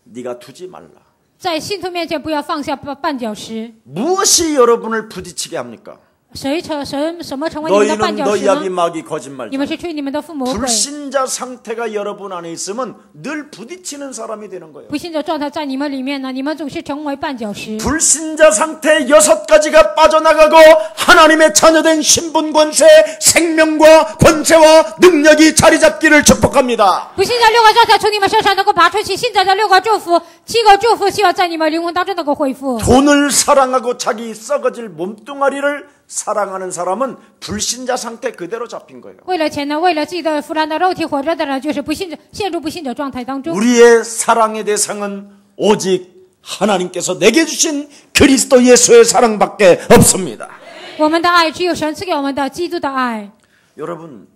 Speaker 1: 네가 두지 말라.
Speaker 2: 在信徒面前不要放下绊脚石。
Speaker 1: 무엇이 여러분을 부딪히게 합니까?
Speaker 2: 神什么成为你们的绊
Speaker 1: 너희는
Speaker 2: 脚
Speaker 1: 너희
Speaker 2: 石
Speaker 1: 아비
Speaker 2: 呢？
Speaker 1: 마귀 거짓말.
Speaker 2: 你们是吹你们的父魔鬼。
Speaker 1: 불신자 상태가 여러분 안에 있으면 늘 부딪히는 사람이 되는 거예요.
Speaker 2: 不信的状态在你们里面呢，你们总是成为绊脚石。
Speaker 1: 불신자 상태 6가지가 빠져나가고 하나님의 자녀된 신분 권세, 생명과 권세와 능력이 자리 잡기를 축복합니다.
Speaker 2: 不信的6个状态从你们身上能够拔出去，信者的6个祝福，7个祝福希望在你们灵魂当中能够恢复。
Speaker 1: 돈을 사랑하고 자기 썩어질 몸뚱아리를 사랑하는 사람은 불신자 상태 그대로 잡힌 거예요.
Speaker 2: 为了钱呢，为了自己的腐烂的肉体活着的人，就是不信者，陷入不信者状态当中。
Speaker 1: 우리의 사랑의 대상은 오직 하나님께서 내게 주신 그리스도 예수의 사랑밖에 없습니다.
Speaker 2: 我们的爱只有神赐给我们的基督的爱。
Speaker 1: 여러분,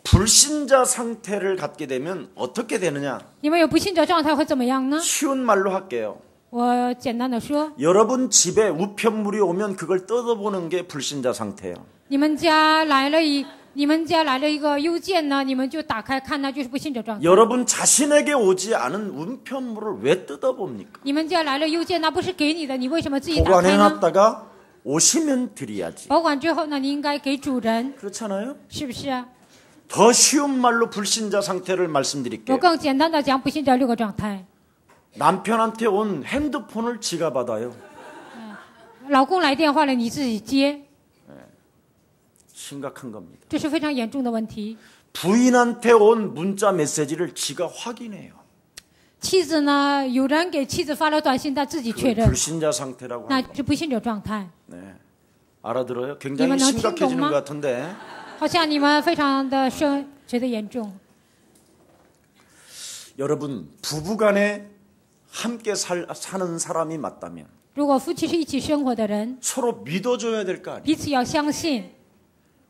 Speaker 1: 불신자 상태를 갖게 되면 어떻게 되느냐?
Speaker 2: 你们有不信者状态会怎么样呢？
Speaker 1: 쉬운 말로 할게요.
Speaker 2: 我简单的说，
Speaker 1: 여러분 집에 우편물이 오면 그걸 뜯어보는 게 불신자 상태예요.
Speaker 2: 你们家来了一个邮件呢，你们就打开看，那就是不信者状态。
Speaker 1: 여러분 자신에게 오지 않은 우편물을 왜 뜯어봅니까?
Speaker 2: 你们家来了邮件，那不是给你的，你为什么自己打开呢？
Speaker 1: 보관해놨다가 오시면 드려야지.
Speaker 2: 保管之后呢，你应该给主人，
Speaker 1: 그렇잖아요?
Speaker 2: 是不是啊？
Speaker 1: 더 쉬운 말로 불신자 상태를
Speaker 2: 我
Speaker 1: 말씀드릴게요.
Speaker 2: 更简单的讲不信者6个状态。
Speaker 1: 남편한테 온 핸드폰을 지가 받아요.
Speaker 2: 老公来电话了，你自己接，
Speaker 1: 심각한 겁니다.
Speaker 2: 这是非常严重的问题。
Speaker 1: 부인한테 온 문자 메시지를 지가 확인해요.
Speaker 2: 妻子呢，有人给妻子发了短信，他自己确
Speaker 1: 그걸
Speaker 2: 认，
Speaker 1: 불신자 상태라고
Speaker 2: 那
Speaker 1: 하는 겁니다.
Speaker 2: 是不信者状态。
Speaker 1: 네. 알아들어요? 굉장히
Speaker 2: 이건
Speaker 1: 심각해지는
Speaker 2: 팅동마?
Speaker 1: 것 같은데
Speaker 2: 好像你们非常的觉得严重。
Speaker 1: 여러분 부부간에 함께 사는 사람이 맞다면
Speaker 2: 如果夫妻是一起生活的人，
Speaker 1: 서로 믿어줘야 될 거 아니에요?
Speaker 2: 彼此要相信。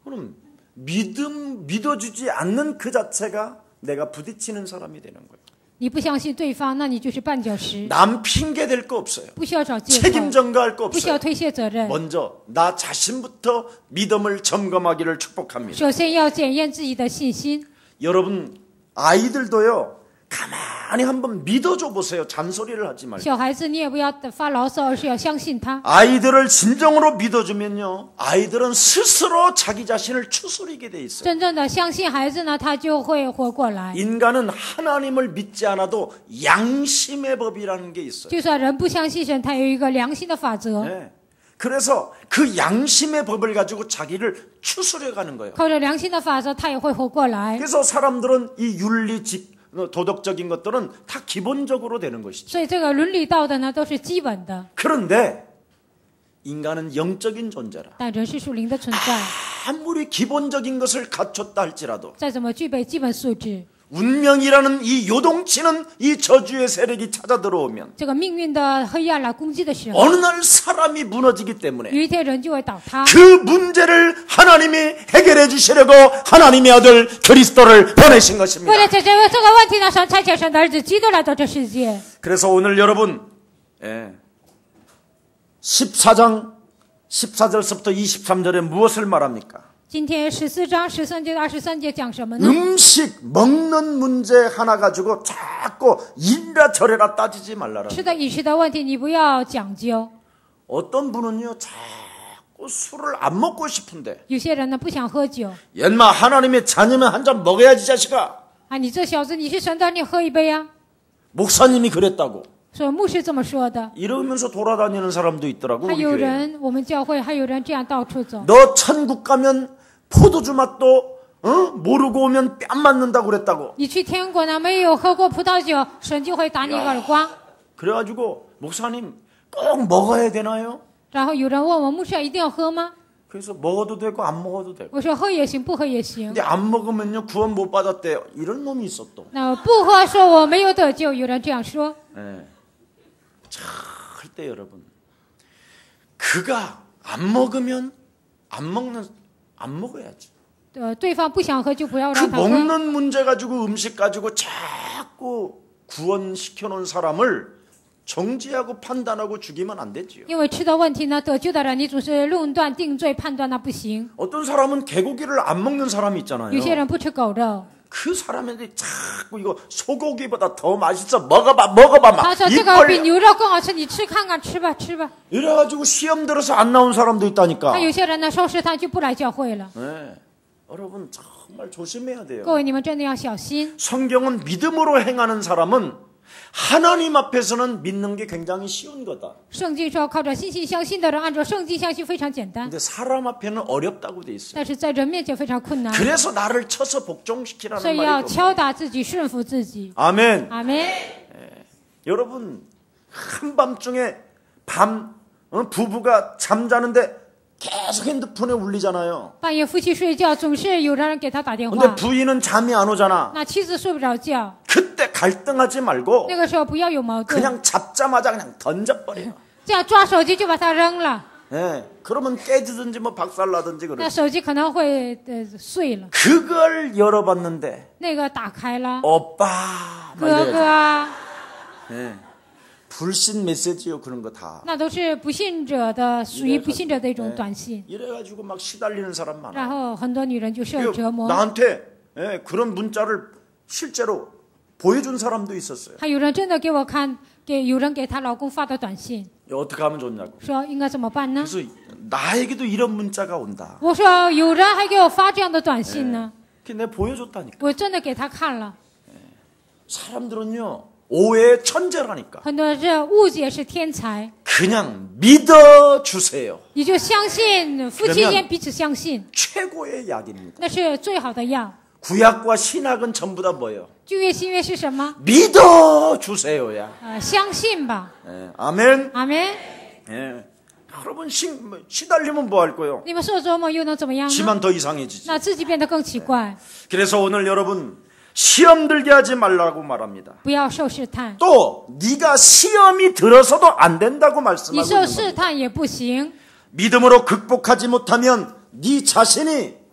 Speaker 1: 그럼 믿어주지 않는 그 자체가 내가 부딪히는 사람이 되는 거예요.
Speaker 2: 你不相信对方，那你就是绊脚石，
Speaker 1: 남 핑계 댈 거 없어요.
Speaker 2: 不需要找借口，
Speaker 1: 책임 전가할 거
Speaker 2: 不需要
Speaker 1: 없어요.
Speaker 2: 推卸责任。
Speaker 1: 먼저 나 자신부터 믿음을 점검하기를 축복합니다.
Speaker 2: 首先要检验自己的信心。
Speaker 1: 여러분 아이들도요. 가만히 한번 믿어줘 보세요. 잔소리를 하지 말고.
Speaker 2: 小孩子你也不要发牢骚，而是要相信他。
Speaker 1: 아이들을 진정으로 믿어주면요. 아이들은 스스로 자기 자신을 추스리게 돼 있어요.
Speaker 2: 真正的相信孩子呢，他就会活过来。
Speaker 1: 인간은 하나님을 믿지 않아도 양심의 법이라는 게 있어요.
Speaker 2: 就算人不相信神，他有一个良心的法则，
Speaker 1: 네. 그래서 그 양심의 법을 가지고 자기를 추스려가는 거예요.
Speaker 2: 靠着良心的法则，他也会活过来。
Speaker 1: 그래서 사람들은 이 도덕적인 것들은 다 기본적으로 되는 것이죠.
Speaker 2: 所以这个伦理道德呢，都是基本的。
Speaker 1: 그런데 인간은 영적인 존재라.
Speaker 2: 但人是属灵的存在，
Speaker 1: 아무리 기본적인 것을 갖췄다 할지라도
Speaker 2: 再怎么具备基本素质，
Speaker 1: 운명이라는 이 요동치는 이 저주의 세력이 찾아 들어오면
Speaker 2: 这个命运的黑暗来攻击的时候，
Speaker 1: 어느 날 사람이 무너지기 때문에
Speaker 2: 有一天人就会倒塌。
Speaker 1: 그 문제를 하나님이 해결해 주시려고 하나님의 아들 그리스도를 보내신 것입니다.
Speaker 2: 为了解决这个问题呢，神差遣神的儿子基督来到这世界。
Speaker 1: 그래서 오늘 여러분 14장 14절부터 23절에 무엇을 말합니까?
Speaker 2: 今天14章13节到23节讲什么呢？
Speaker 1: 음식 먹는 문제 하나 가지고 자꾸 이라 저래라 따지지 말라라.
Speaker 2: 吃的饮食的问题，你不要讲究。
Speaker 1: 어떤 분은요 자꾸 술을 안 먹고 싶은데
Speaker 2: 有些人呢不想喝酒
Speaker 1: 연마 하나님의 자녀면 한 잔 먹어야지 자식아.
Speaker 2: 啊，你这小子，你是神的，你喝一杯啊。
Speaker 1: 목사님이 그랬다고
Speaker 2: 说牧师这么说的，
Speaker 1: 이러면서 돌아다니는 사람도 있더라고.
Speaker 2: 还
Speaker 1: 우리
Speaker 2: 有
Speaker 1: 교회에.
Speaker 2: 人我们教会还有人这样到处走。
Speaker 1: 너 천국 가면 포도주 맛도 모르고 오면 뺨 맞는다고 그랬다고.
Speaker 2: 你去天国呢，没有喝过葡萄酒，神就会打你一个耳光。
Speaker 1: 그래가지고 목사님 꼭 먹어야 되나요?
Speaker 2: 然后有人问我，牧师一定要喝吗？
Speaker 1: 그래서 먹어도 되고 안 먹어도 되고.
Speaker 2: 我说喝也行，不喝也行。
Speaker 1: 근데 안 먹으면요 구원 못 받았대요. 이런 놈이 있어 또.
Speaker 2: 那不喝说我没有得救，有人这样说。
Speaker 1: 네. 절대 여러분 그가 안 먹으면 안 먹어야지.
Speaker 2: 对方不想喝就不要
Speaker 1: 그
Speaker 2: 让他喝。
Speaker 1: 먹는 문제 가지고 음식 가지고 자꾸 구원시켜 놓은 사람을 정지하고 판단하고 죽이면 안 되지요.
Speaker 2: 因为吃的问题呢，得救的人你总是论断定罪，判断那不行。
Speaker 1: 어떤 사람은 개고기를 안 먹는 사람이 있잖아요.
Speaker 2: 有些人不吃狗肉，
Speaker 1: 그 사람한테 자꾸 이거 소고기보다 더 맛있어 먹어봐 막
Speaker 2: 他说
Speaker 1: 입
Speaker 2: 这个比
Speaker 1: 벌려.
Speaker 2: 牛肉更好吃，你吃看看，吃吧吃吧。
Speaker 1: 이래가지고 시험 들어서 안 나온 사람도 있다니까.
Speaker 2: 那有些人呢，收拾他就不来教会了。
Speaker 1: 네. 여러분 정말 조심해야
Speaker 2: 各
Speaker 1: 돼요.
Speaker 2: 位，你们真的要小心。
Speaker 1: 성경은 믿음으로 행하는 사람은 하나님 앞에서는 믿는 게 굉장히 쉬운 거다.
Speaker 2: 圣经说，靠着信心相信的人，按照圣经相信非常简单，
Speaker 1: 근데 사람 앞에는 어렵다고 돼 있어요.
Speaker 2: 但是在人面前非常困难。
Speaker 1: 그래서 나를 쳐서
Speaker 2: 所
Speaker 1: 복종시키라는
Speaker 2: 以要
Speaker 1: 말이죠.
Speaker 2: 敲打自己，顺服自己。
Speaker 1: 아멘.
Speaker 2: 阿门。
Speaker 1: 여러분 한밤중에 부부가 잠자는데 계속 핸드폰에 울리잖아요.
Speaker 2: 半夜夫妻睡觉总是有人给他打电
Speaker 1: 근데
Speaker 2: 话，
Speaker 1: 부인은 잠이 안 오잖아.
Speaker 2: 那妻子睡不着觉，
Speaker 1: 그때 갈등하지 말고
Speaker 2: 那个时候不要有矛盾，
Speaker 1: 그냥 잡자마자 그냥 던져버려.
Speaker 2: 这样抓手机就把它扔了，
Speaker 1: 예, 그러면 깨지든지 뭐 박살나든지
Speaker 2: 那
Speaker 1: 그래.
Speaker 2: 手机可能会碎了。
Speaker 1: 그걸 열어봤는데
Speaker 2: 那个打开了，
Speaker 1: 오빠
Speaker 2: 哥
Speaker 1: 막 이래.
Speaker 2: 哥，
Speaker 1: 예, 불신 메시지요 그런 거 다.
Speaker 2: 那都是不信者的，属于不信者的一种短信。
Speaker 1: 이래가지고 막 시달리는 사람
Speaker 2: 然
Speaker 1: 많아.
Speaker 2: 后很多女人就受
Speaker 1: 이거
Speaker 2: 折磨，
Speaker 1: 나한테 예, 그런 문자를 실제로 보여준 사람도 있었어요.
Speaker 2: 还有人真的给我看，有人给她老公发的短信，
Speaker 1: 어떻게 하면 좋냐고.
Speaker 2: 说应该怎么办呢？
Speaker 1: 그래서 나에게도 이런 문자가 온다.
Speaker 2: 我说有人还给我发这样的短信呢，
Speaker 1: 그게 내가 보여줬다니까.
Speaker 2: 我真的给他看了。
Speaker 1: 사람들은요 오해의 천재라니까.
Speaker 2: 很多人是误解是天才，
Speaker 1: 그냥 믿어주세요.
Speaker 2: 你就相信夫妻间彼此相信，
Speaker 1: 최고의 약입니다.
Speaker 2: 那是最好的药。
Speaker 1: 구약과 신약은 전부 다 뭐예요?
Speaker 2: 旧约新约是什么？
Speaker 1: 믿어주세요야.
Speaker 2: 相信吧。
Speaker 1: 예, 아멘.
Speaker 2: 阿门。
Speaker 1: 예. 여러분 시달리면 뭐 할 거예요?
Speaker 2: 你们受折磨又能怎么样呢？
Speaker 1: 지만 더 이상해지지.
Speaker 2: 那自己变得更奇怪。
Speaker 1: 그래서 오늘 여러분 시험 들게 하지 말라고 말합니다.
Speaker 2: 不要受试探，
Speaker 1: 또 네가 시험이 들어서도 안 된다고
Speaker 2: 你
Speaker 1: 말씀하고
Speaker 2: 受
Speaker 1: 있는
Speaker 2: 试
Speaker 1: 겁니다.
Speaker 2: 探也不行。
Speaker 1: 믿음으로 극복하지 못하면 네 자신이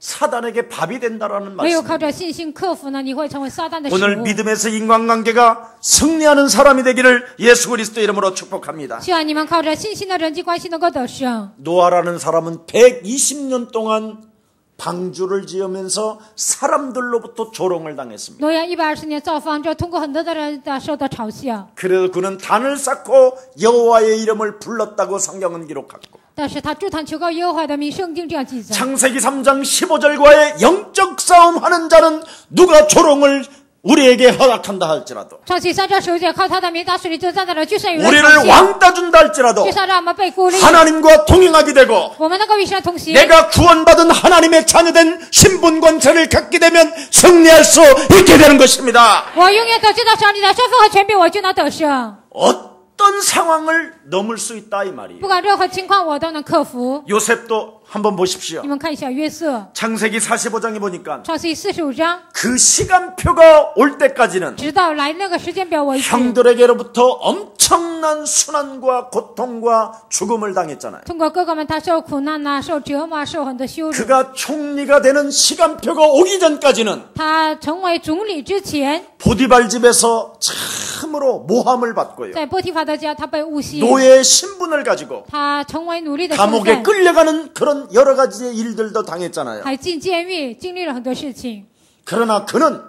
Speaker 1: 사단에게 밥이 된다라는
Speaker 2: 唯有靠
Speaker 1: 말씀입니다.
Speaker 2: 着信心克服呢，你会成为撒旦的食
Speaker 1: 오늘
Speaker 2: 物。
Speaker 1: 믿음에서 인간관계가 승리하는 사람이 되기를 예수 그리스도 이름으로 축복합니다.
Speaker 2: 希望你们靠着信心的人际关系能够得胜。
Speaker 1: 노아라는 사람은 120년 동안 방주를 지으면서 사람들로부터 조롱을 당했습니다.
Speaker 2: 挪亚120年造方舟，通过很多的人的受到嘲笑，
Speaker 1: 그래도 그는 단을 쌓고 여호와의 이름을 불렀다고 성경은 기록하고
Speaker 2: 但是他筑坛求告耶和华的名，圣经这样记载。
Speaker 1: 창세기 3장 15절과의 영적 싸움하는 자는 누가 조롱을 우리에게 허락한다 할지라도
Speaker 2: 创启3章15节，靠他的名打水里征战的人，就算有人
Speaker 1: 우리를
Speaker 2: 嘲笑，
Speaker 1: 왕따 준다 할지라도
Speaker 2: 就算让我们被孤立，
Speaker 1: 하나님과 동행하게 되고
Speaker 2: 我们能够与神同行。
Speaker 1: 내가 구원받은 하나님의 자녀된 신분 권세를 갖게 되면 승리할 수 있게 되는 것입니다.
Speaker 2: 我永远都知道上帝的身份和权柄，我就能得胜。
Speaker 1: 어떤 상황을 넘을 수 있다 이 말이에요.
Speaker 2: 不管任何情况，我都能克服。
Speaker 1: 요셉도 한번 보십시오.
Speaker 2: 你们看一下约瑟，
Speaker 1: 창세기 45장에 보니까
Speaker 2: 创世记45章，
Speaker 1: 그 시간표가 올 때까지는
Speaker 2: 直到来那个时间表为止，
Speaker 1: 형들에게로부터 엄청난 순환과 고통과 죽음을 당했잖아요.
Speaker 2: 通过哥哥们，他受苦难呐，受折磨，受很多羞辱。
Speaker 1: 그가 총리가 되는 시간표가 오기 전까지는
Speaker 2: 他成为总理之前，
Speaker 1: 보디발 집에서 참으로 모함을 받고요.
Speaker 2: 在波提法的家，他被诬陷，
Speaker 1: 노예의 신분을 가지고
Speaker 2: 他成为奴隶的身
Speaker 1: 감옥에
Speaker 2: 份，
Speaker 1: 끌려가는 그런 여러 가지의 일들도 당했잖아요.
Speaker 2: 还进监狱，经历了很多事情。
Speaker 1: 그러나 그는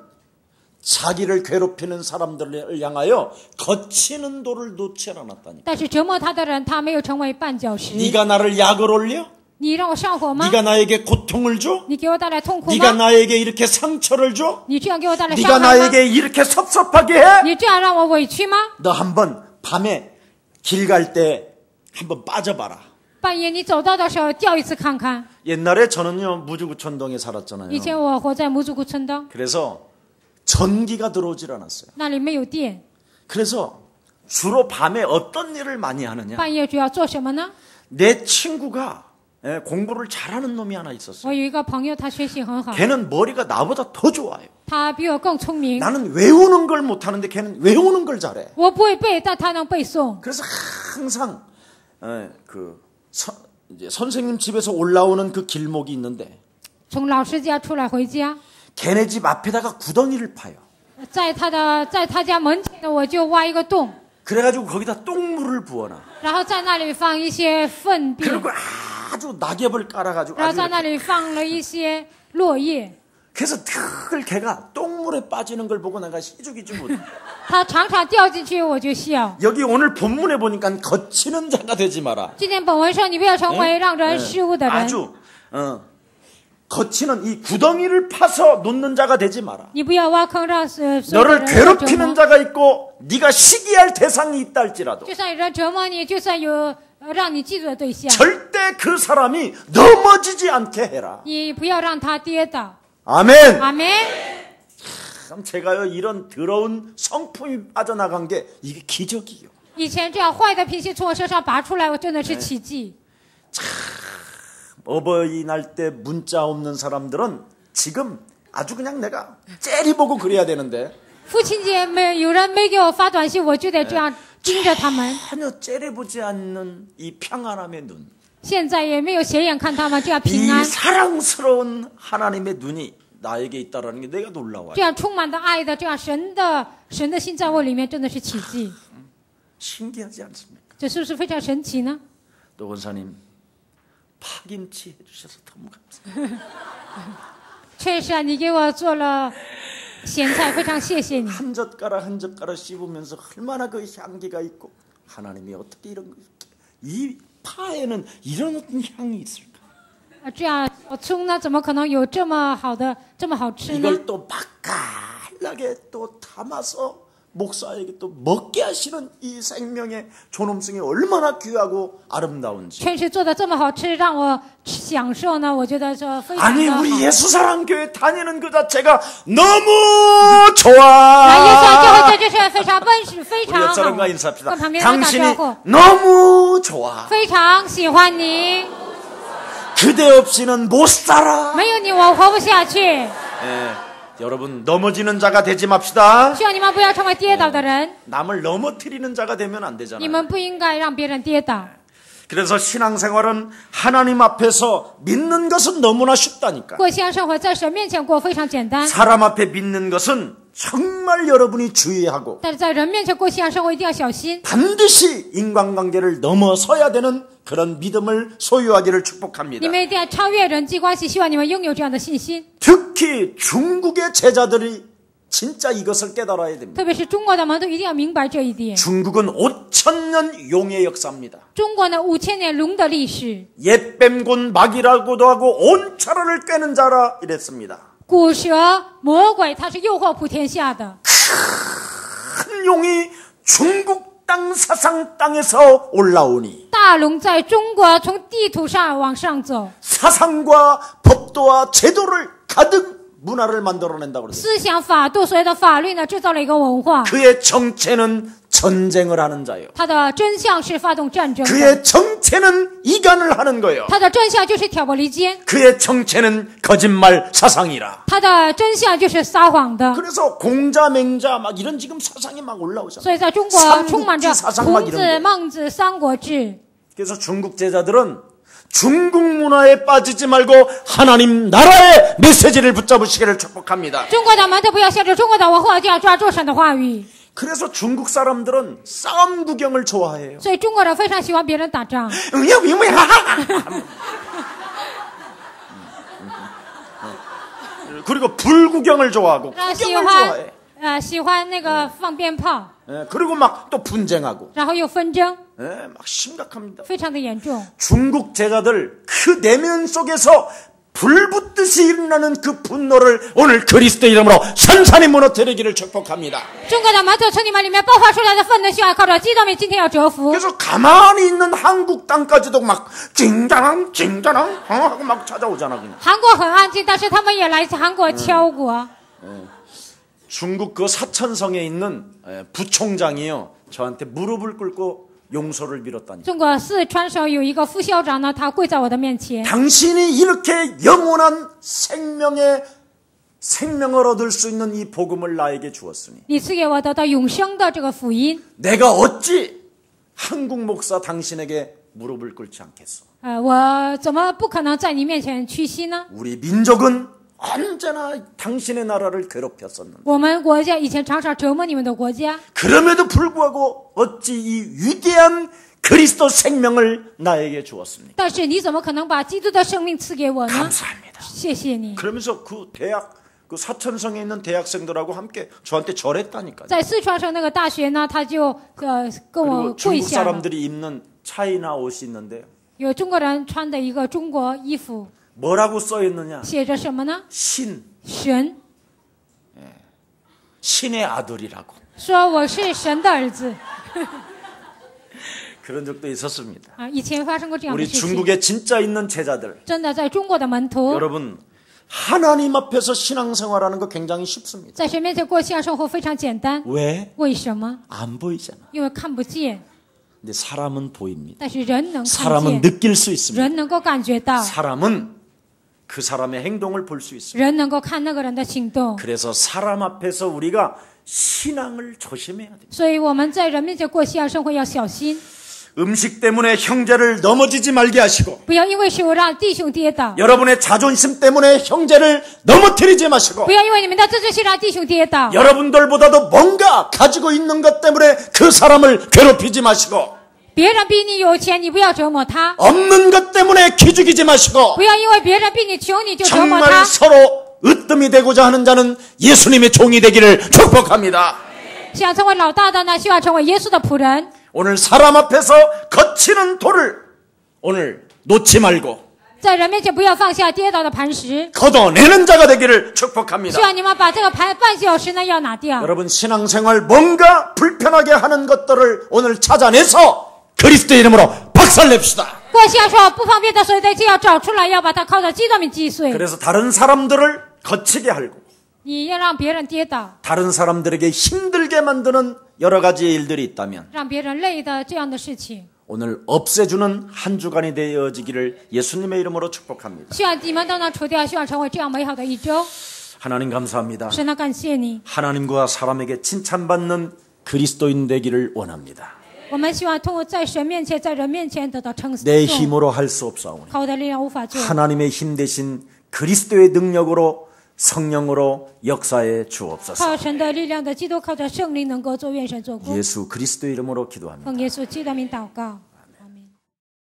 Speaker 1: 자기를 괴롭히는 사람들을 향하여 거치는 돌을 놓지 않았다니까.
Speaker 2: 但是折磨他的人，他没有成为绊脚石。
Speaker 1: 네가 나를 약을 올려?
Speaker 2: 你让我上火吗？
Speaker 1: 네가 나에게 고통을 줘?
Speaker 2: 你给我带来痛苦
Speaker 1: 네가
Speaker 2: 吗？
Speaker 1: 나에게 이렇게 상처를 줘?
Speaker 2: 你这样给我带来
Speaker 1: 네가
Speaker 2: 伤害吗？
Speaker 1: 나에게 이렇게 섭섭하게 해?
Speaker 2: 你这样让我委屈吗？
Speaker 1: 너 한번 밤에 길 갈 때 한번 빠져봐라.
Speaker 2: 半夜你走道的时候掉一次看看。
Speaker 1: 옛날에 저는요 무주구천동에 살았잖아요.
Speaker 2: 以前我活在木竹谷村的，
Speaker 1: 그래서 전기가 들어오질 않았어요.
Speaker 2: 那里没有电，
Speaker 1: 그래서 주로 밤에 어떤 일을 많이 하느냐?
Speaker 2: 半夜主要做什么呢？
Speaker 1: 내 친구가 공부를 잘하는 놈이 하나 있었어요.
Speaker 2: 我有一个朋友，他学习很好，
Speaker 1: 걔는 머리가 나보다 더 좋아요.
Speaker 2: 他比我更聪明。
Speaker 1: 나는 외우는 걸 못하는데 걔는 외우는 걸 잘해.
Speaker 2: 我不会背，但他能背诵。
Speaker 1: 그래서 항상 이제 선생님 집에서 올라오는 그 길목이 있는데
Speaker 2: 从老师家出来回家，
Speaker 1: 걔네 집 앞에다가 구덩이를 파요.
Speaker 2: 在他家门前呢，我就挖一个洞，
Speaker 1: 그래가지고 거기다 똥물을 부어놔.
Speaker 2: 然后在那里放一些粪便，
Speaker 1: 그리고 아주 낙엽을 깔아가지고
Speaker 2: 然后
Speaker 1: 아주
Speaker 2: 在那
Speaker 1: 이렇게.
Speaker 2: 里放了一些落叶。
Speaker 1: 그래서 늘 걔가 똥물에 빠지는 걸 보고 내가 희죽이지 못해.
Speaker 2: 他常常掉进去，我就笑。
Speaker 1: 여기 오늘 본문에 보니까 거치는 자가 되지 마라.
Speaker 2: 今天本文说，你不要成为让人失误的人，
Speaker 1: 아주 거치는 이 구덩이를 파서 놓는 자가 되지 마라.
Speaker 2: 你不要挖坑让所有的
Speaker 1: 너를
Speaker 2: 人受折
Speaker 1: 괴롭히는
Speaker 2: 磨。
Speaker 1: 자가 있고 네가 시기할 대상이 있다 할지라도
Speaker 2: 就算有人折磨你，就算有让你嫉妒的对象，
Speaker 1: 절대 그 사람이 넘어지지 않게 해라.
Speaker 2: 你不要让他跌倒。
Speaker 1: 아멘.
Speaker 2: 阿门。
Speaker 1: 참 제가요 이런 더러운 성품이 빠져나간 게 이게 기적이에요.
Speaker 2: 以前这样坏的脾气从我身上拔出来，我真的是奇迹。
Speaker 1: 참 어버이날 때 문자 없는 사람들은 지금 아주 그냥 내가 째려보고 그래야 되는데
Speaker 2: 父亲节有人没给我发短信，我就得这样盯着他们。
Speaker 1: 전혀 째려보지 않는 이 평안함의 눈,
Speaker 2: 现在也没有斜眼看他们，这样
Speaker 1: 이
Speaker 2: 平安，
Speaker 1: 사랑스러운 하나님의 눈이 나에게 있다라는 게 내가 놀라워요.
Speaker 2: 这样充满的爱的，这样神的心在我里面，真的是奇迹。
Speaker 1: 신기하지 않습니까?
Speaker 2: 这是不是非常神奇呢？
Speaker 1: 또 권사님 파김치 해주셔서 너무 감사합니다.
Speaker 2: 确实啊，你给我做了咸菜，非常谢谢你。
Speaker 1: 한 젓가락 한 젓가락 씹으면서 얼마나 그 향기가 있고 하나님이 어떻게 이런 거 이 파에는 이런 어떤 향이 있을까?
Speaker 2: 这样葱呢，怎么可能有这么好的、这么好吃呢？
Speaker 1: 이걸 또 맛깔나게 또 담아서 목사에게 또 먹게 하시는 이 생명의 존엄성이 얼마나 귀하고 아름다운지.
Speaker 2: 确实做的这么好吃，让我享受呢，我觉得这非常
Speaker 1: 아니
Speaker 2: 的好。
Speaker 1: 우리 예수사랑교회 다니는 그 자체가 너무
Speaker 2: 那
Speaker 1: 좋아.
Speaker 2: 耶稣教会这就是非常温馨，非
Speaker 1: 우리
Speaker 2: 常
Speaker 1: 옆사람과
Speaker 2: 好。
Speaker 1: 인사합시다.
Speaker 2: 跟旁边人打
Speaker 1: 당신이
Speaker 2: 招呼，
Speaker 1: 너무 좋아.
Speaker 2: 非常喜欢你，
Speaker 1: 그대 없이는 못 살아.
Speaker 2: 没有你我活不下去。
Speaker 1: 예, 여러분 넘어지는 자가 되지 맙시다.
Speaker 2: 希望你们不要成为跌倒的人，
Speaker 1: 남을 넘어뜨리는 자가 되면 안
Speaker 2: 你
Speaker 1: 되잖아요.
Speaker 2: 们不应该让别人跌倒。
Speaker 1: 그래서 신앙생활은 하나님 앞에서 믿는 것은 너무나 쉽다니까.
Speaker 2: 过信仰生活在神面前过非常简单，
Speaker 1: 사람 앞에 믿는 것은 정말 여러분이 주의하고
Speaker 2: 但是在人面前过信仰生活一定要小心，
Speaker 1: 반드시 인간관계를 넘어서야 되는 그런 믿음을 소유하기를 축복합니다.
Speaker 2: 你们一定要超越人际关系。希望你们拥有这样的信心，
Speaker 1: 특히 중국의 제자들이 진짜 이것을 깨달아야 됩니다.
Speaker 2: 特别是中国的门徒一定要明白这一点。
Speaker 1: 중국은 5000년 용의 역사입니다.
Speaker 2: 中国呢5000年龙的历史，
Speaker 1: 옛뱀곤 막이라고도 하고 온 차로를 꿰는 자라 이랬습니다.
Speaker 2: 古蛇魔鬼他是诱惑普天下的，
Speaker 1: 큰 용이 중국 땅 사상 땅에서 올라오니
Speaker 2: 大龙在中国从地图上往上走，
Speaker 1: 사상과 법도와 제도를 가득 문화를 만들어낸다고 그랬어요.
Speaker 2: 思想法度所有的法律呢制造了一个文化，
Speaker 1: 그의 정체는 전쟁을 하는 자요.
Speaker 2: 它的真相是发动战争的，
Speaker 1: 그의 정체는 이간을 하는 거예요.
Speaker 2: 它的真相就是挑拨离间，
Speaker 1: 그의 정체는 거짓말 사상이라.
Speaker 2: 它的真相就是撒谎的。
Speaker 1: 그래서 공자 맹자 막 이런 지금 사상이 막 올라오잖아요.
Speaker 2: 所以在中国充满着孔子、孟子、三国志。
Speaker 1: 그래서 중국 제자들은 중국 문화에 빠지지 말고 하나님 나라의 메시지를 붙잡으시기를 축복합니다.
Speaker 2: 中国的门徒不要限制中国的文化，就要抓住神的话语。
Speaker 1: 그래서 중국 사람들은 싸움 구경을 좋아해요.
Speaker 2: 所以中国人非常喜欢别人打仗，
Speaker 1: 그리고 불 구경을 좋아하고
Speaker 2: 喜
Speaker 1: 구경을
Speaker 2: 欢
Speaker 1: 좋아해.
Speaker 2: 喜欢那个放鞭炮，
Speaker 1: 예, 그리고 막 또 분쟁하고
Speaker 2: 然后又纷争，
Speaker 1: 예, 막 심각합니다.
Speaker 2: 非常的严重。
Speaker 1: 중국 제자들 그 내면 속에서 불붙듯이 일어나는 그 분노를 오늘 그리스도 이름으로 산산히 무너뜨리기를 축복합니다.
Speaker 2: 中国的门徒从你们里面爆发出来的愤怒，希望靠着基督们今天要折服。
Speaker 1: 그래서 가만히 있는 한국 땅까지도 막 징자랑 하고 막 찾아오잖아. 그냥.
Speaker 2: 韩国很安静，但是他们也来自韩国敲国。
Speaker 1: 중국 그 사천성에 있는 부총장이요 저한테 무릎을 ቁ고 용서를 빌었다니.
Speaker 2: 中国四川省有一个副校长呢，他跪在我的面前。
Speaker 1: 당신이 이렇게 영원한 생명을 얻을 수 있는 이 복음을 나에게 주었으니
Speaker 2: 你赐给我得到永生的这个福音，
Speaker 1: 내가 어찌 한국 목사 당신에게 무릎을 꿇지 않겠어.
Speaker 2: 我怎么不可能在你面前屈膝呢？
Speaker 1: 우리 민족은 언제나 당신의 나라를 괴롭혔었는데
Speaker 2: 我们国家以前常常折磨你们的国家，
Speaker 1: 그럼에도 불구하고 어찌 이 위대한 그리스도 생명을 나에게 주었습니까?
Speaker 2: 但是你怎么可能把基督的生命赐给我呢？
Speaker 1: 감사합니다.
Speaker 2: 谢谢你。
Speaker 1: 그러면서 그 대학 그 사천성에 있는 대학생들하고 함께 저한테 절했다니까요.
Speaker 2: 在四川省那个大学呢，他就跟我
Speaker 1: 그리고 중국
Speaker 2: 跪下了。
Speaker 1: 사람들이 입는 차이나 옷이 있는데요.
Speaker 2: 有中国人穿的一个中国衣服，
Speaker 1: 뭐라고 써 있느냐?
Speaker 2: 写着什么呢？
Speaker 1: 신,
Speaker 2: 神
Speaker 1: 신의 아들이라고.
Speaker 2: 说我是神的儿子
Speaker 1: 그런 적도 있었습니다.
Speaker 2: 啊！以前发生过这样的
Speaker 1: 우리
Speaker 2: 事情，
Speaker 1: 중국에 진짜 있는 제자들.
Speaker 2: 真的在中国的门徒
Speaker 1: 여러분 하나님 앞에서 신앙생활하는 거 굉장히 쉽습니다.
Speaker 2: 在神面前过信仰生活非常简单。
Speaker 1: 왜?
Speaker 2: 为什么？
Speaker 1: 안 보이잖아.
Speaker 2: 因为看不见。
Speaker 1: 근데 사람은 보입니다.
Speaker 2: 但是人能看
Speaker 1: 사람은
Speaker 2: 见，
Speaker 1: 느낄 수 있습니다.
Speaker 2: 人能够感觉到，
Speaker 1: 사람은 그 사람의 행동을 볼 수 있습니다.
Speaker 2: 人能够看那个人的行动。
Speaker 1: 그래서 사람 앞에서 우리가 신앙을 조심해야 됩니다.
Speaker 2: 所以我们在人面前过信仰生活要小心，
Speaker 1: 음식 때문에 형제를 넘어지지 말게 하시고
Speaker 2: 不要因为食物让弟兄跌倒，
Speaker 1: 여러분의 자존심 때문에 형제를 넘어뜨리지 마시고
Speaker 2: 不要因为你们的自尊心让弟兄跌倒，
Speaker 1: 여러분들보다도 뭔가 가지고 있는 것 때문에 그 사람을 괴롭히지 마시고
Speaker 2: 别人比你有钱，你不要折磨他，
Speaker 1: 없는 것 때문에 기죽이지 마시고
Speaker 2: 不要因为别人比你穷，你就折磨
Speaker 1: 정말
Speaker 2: 他。
Speaker 1: 서로 으뜸이 되고자 하는 자는 예수님의 종이 되기를 축복합니다.
Speaker 2: 想成为老大的呢，希望成为耶稣的仆人。
Speaker 1: 오늘 사람 앞에서 거치는 돌을 오늘 놓지 말고
Speaker 2: 在人面前不要放下跌倒的磐石，
Speaker 1: 걷어내는 자가 되기를 축복합니다.
Speaker 2: 希望你们把这个绊脚石呢要拿掉。
Speaker 1: 여러분 신앙생활 뭔가 불편하게 하는 것들을 오늘 찾아내서 그리스도의 이름으로 박살냅시다.
Speaker 2: 过信仰说不方便的所有的就要找出来，要把它靠着基督名击碎。
Speaker 1: 그래서 다른 사람들을 거치게 하고
Speaker 2: 你要让别人跌倒，
Speaker 1: 다른 사람들에게 힘들게 만드는 여러 가지 일들이 있다면
Speaker 2: 让别人累的这样的事情，
Speaker 1: 오늘 없애주는 한 주간이 되어지기를 예수님의 이름으로 축복합니다.
Speaker 2: 希望你们都能除掉，希望成为这样美好的一周。
Speaker 1: 하나님 감사합니다.
Speaker 2: 神呢，感谢你，
Speaker 1: 하나님과 사람에게 칭찬받는 그리스도인 되기를 원합니다.
Speaker 2: 我们希望通过在神面前、在人面前得到称
Speaker 1: 내
Speaker 2: 颂，
Speaker 1: 힘으로 할 수 없사오니
Speaker 2: 靠我的力量无法做，
Speaker 1: 하나님의 힘 대신 그리스도의 능력으로 성령으로 역사해 주옵소서.
Speaker 2: 靠神的力量的基督，靠着圣灵能够做，愿神做工。
Speaker 1: 예수 그리스도의 이름으로 기도합니다.
Speaker 2: 奉耶稣基督的名祷告。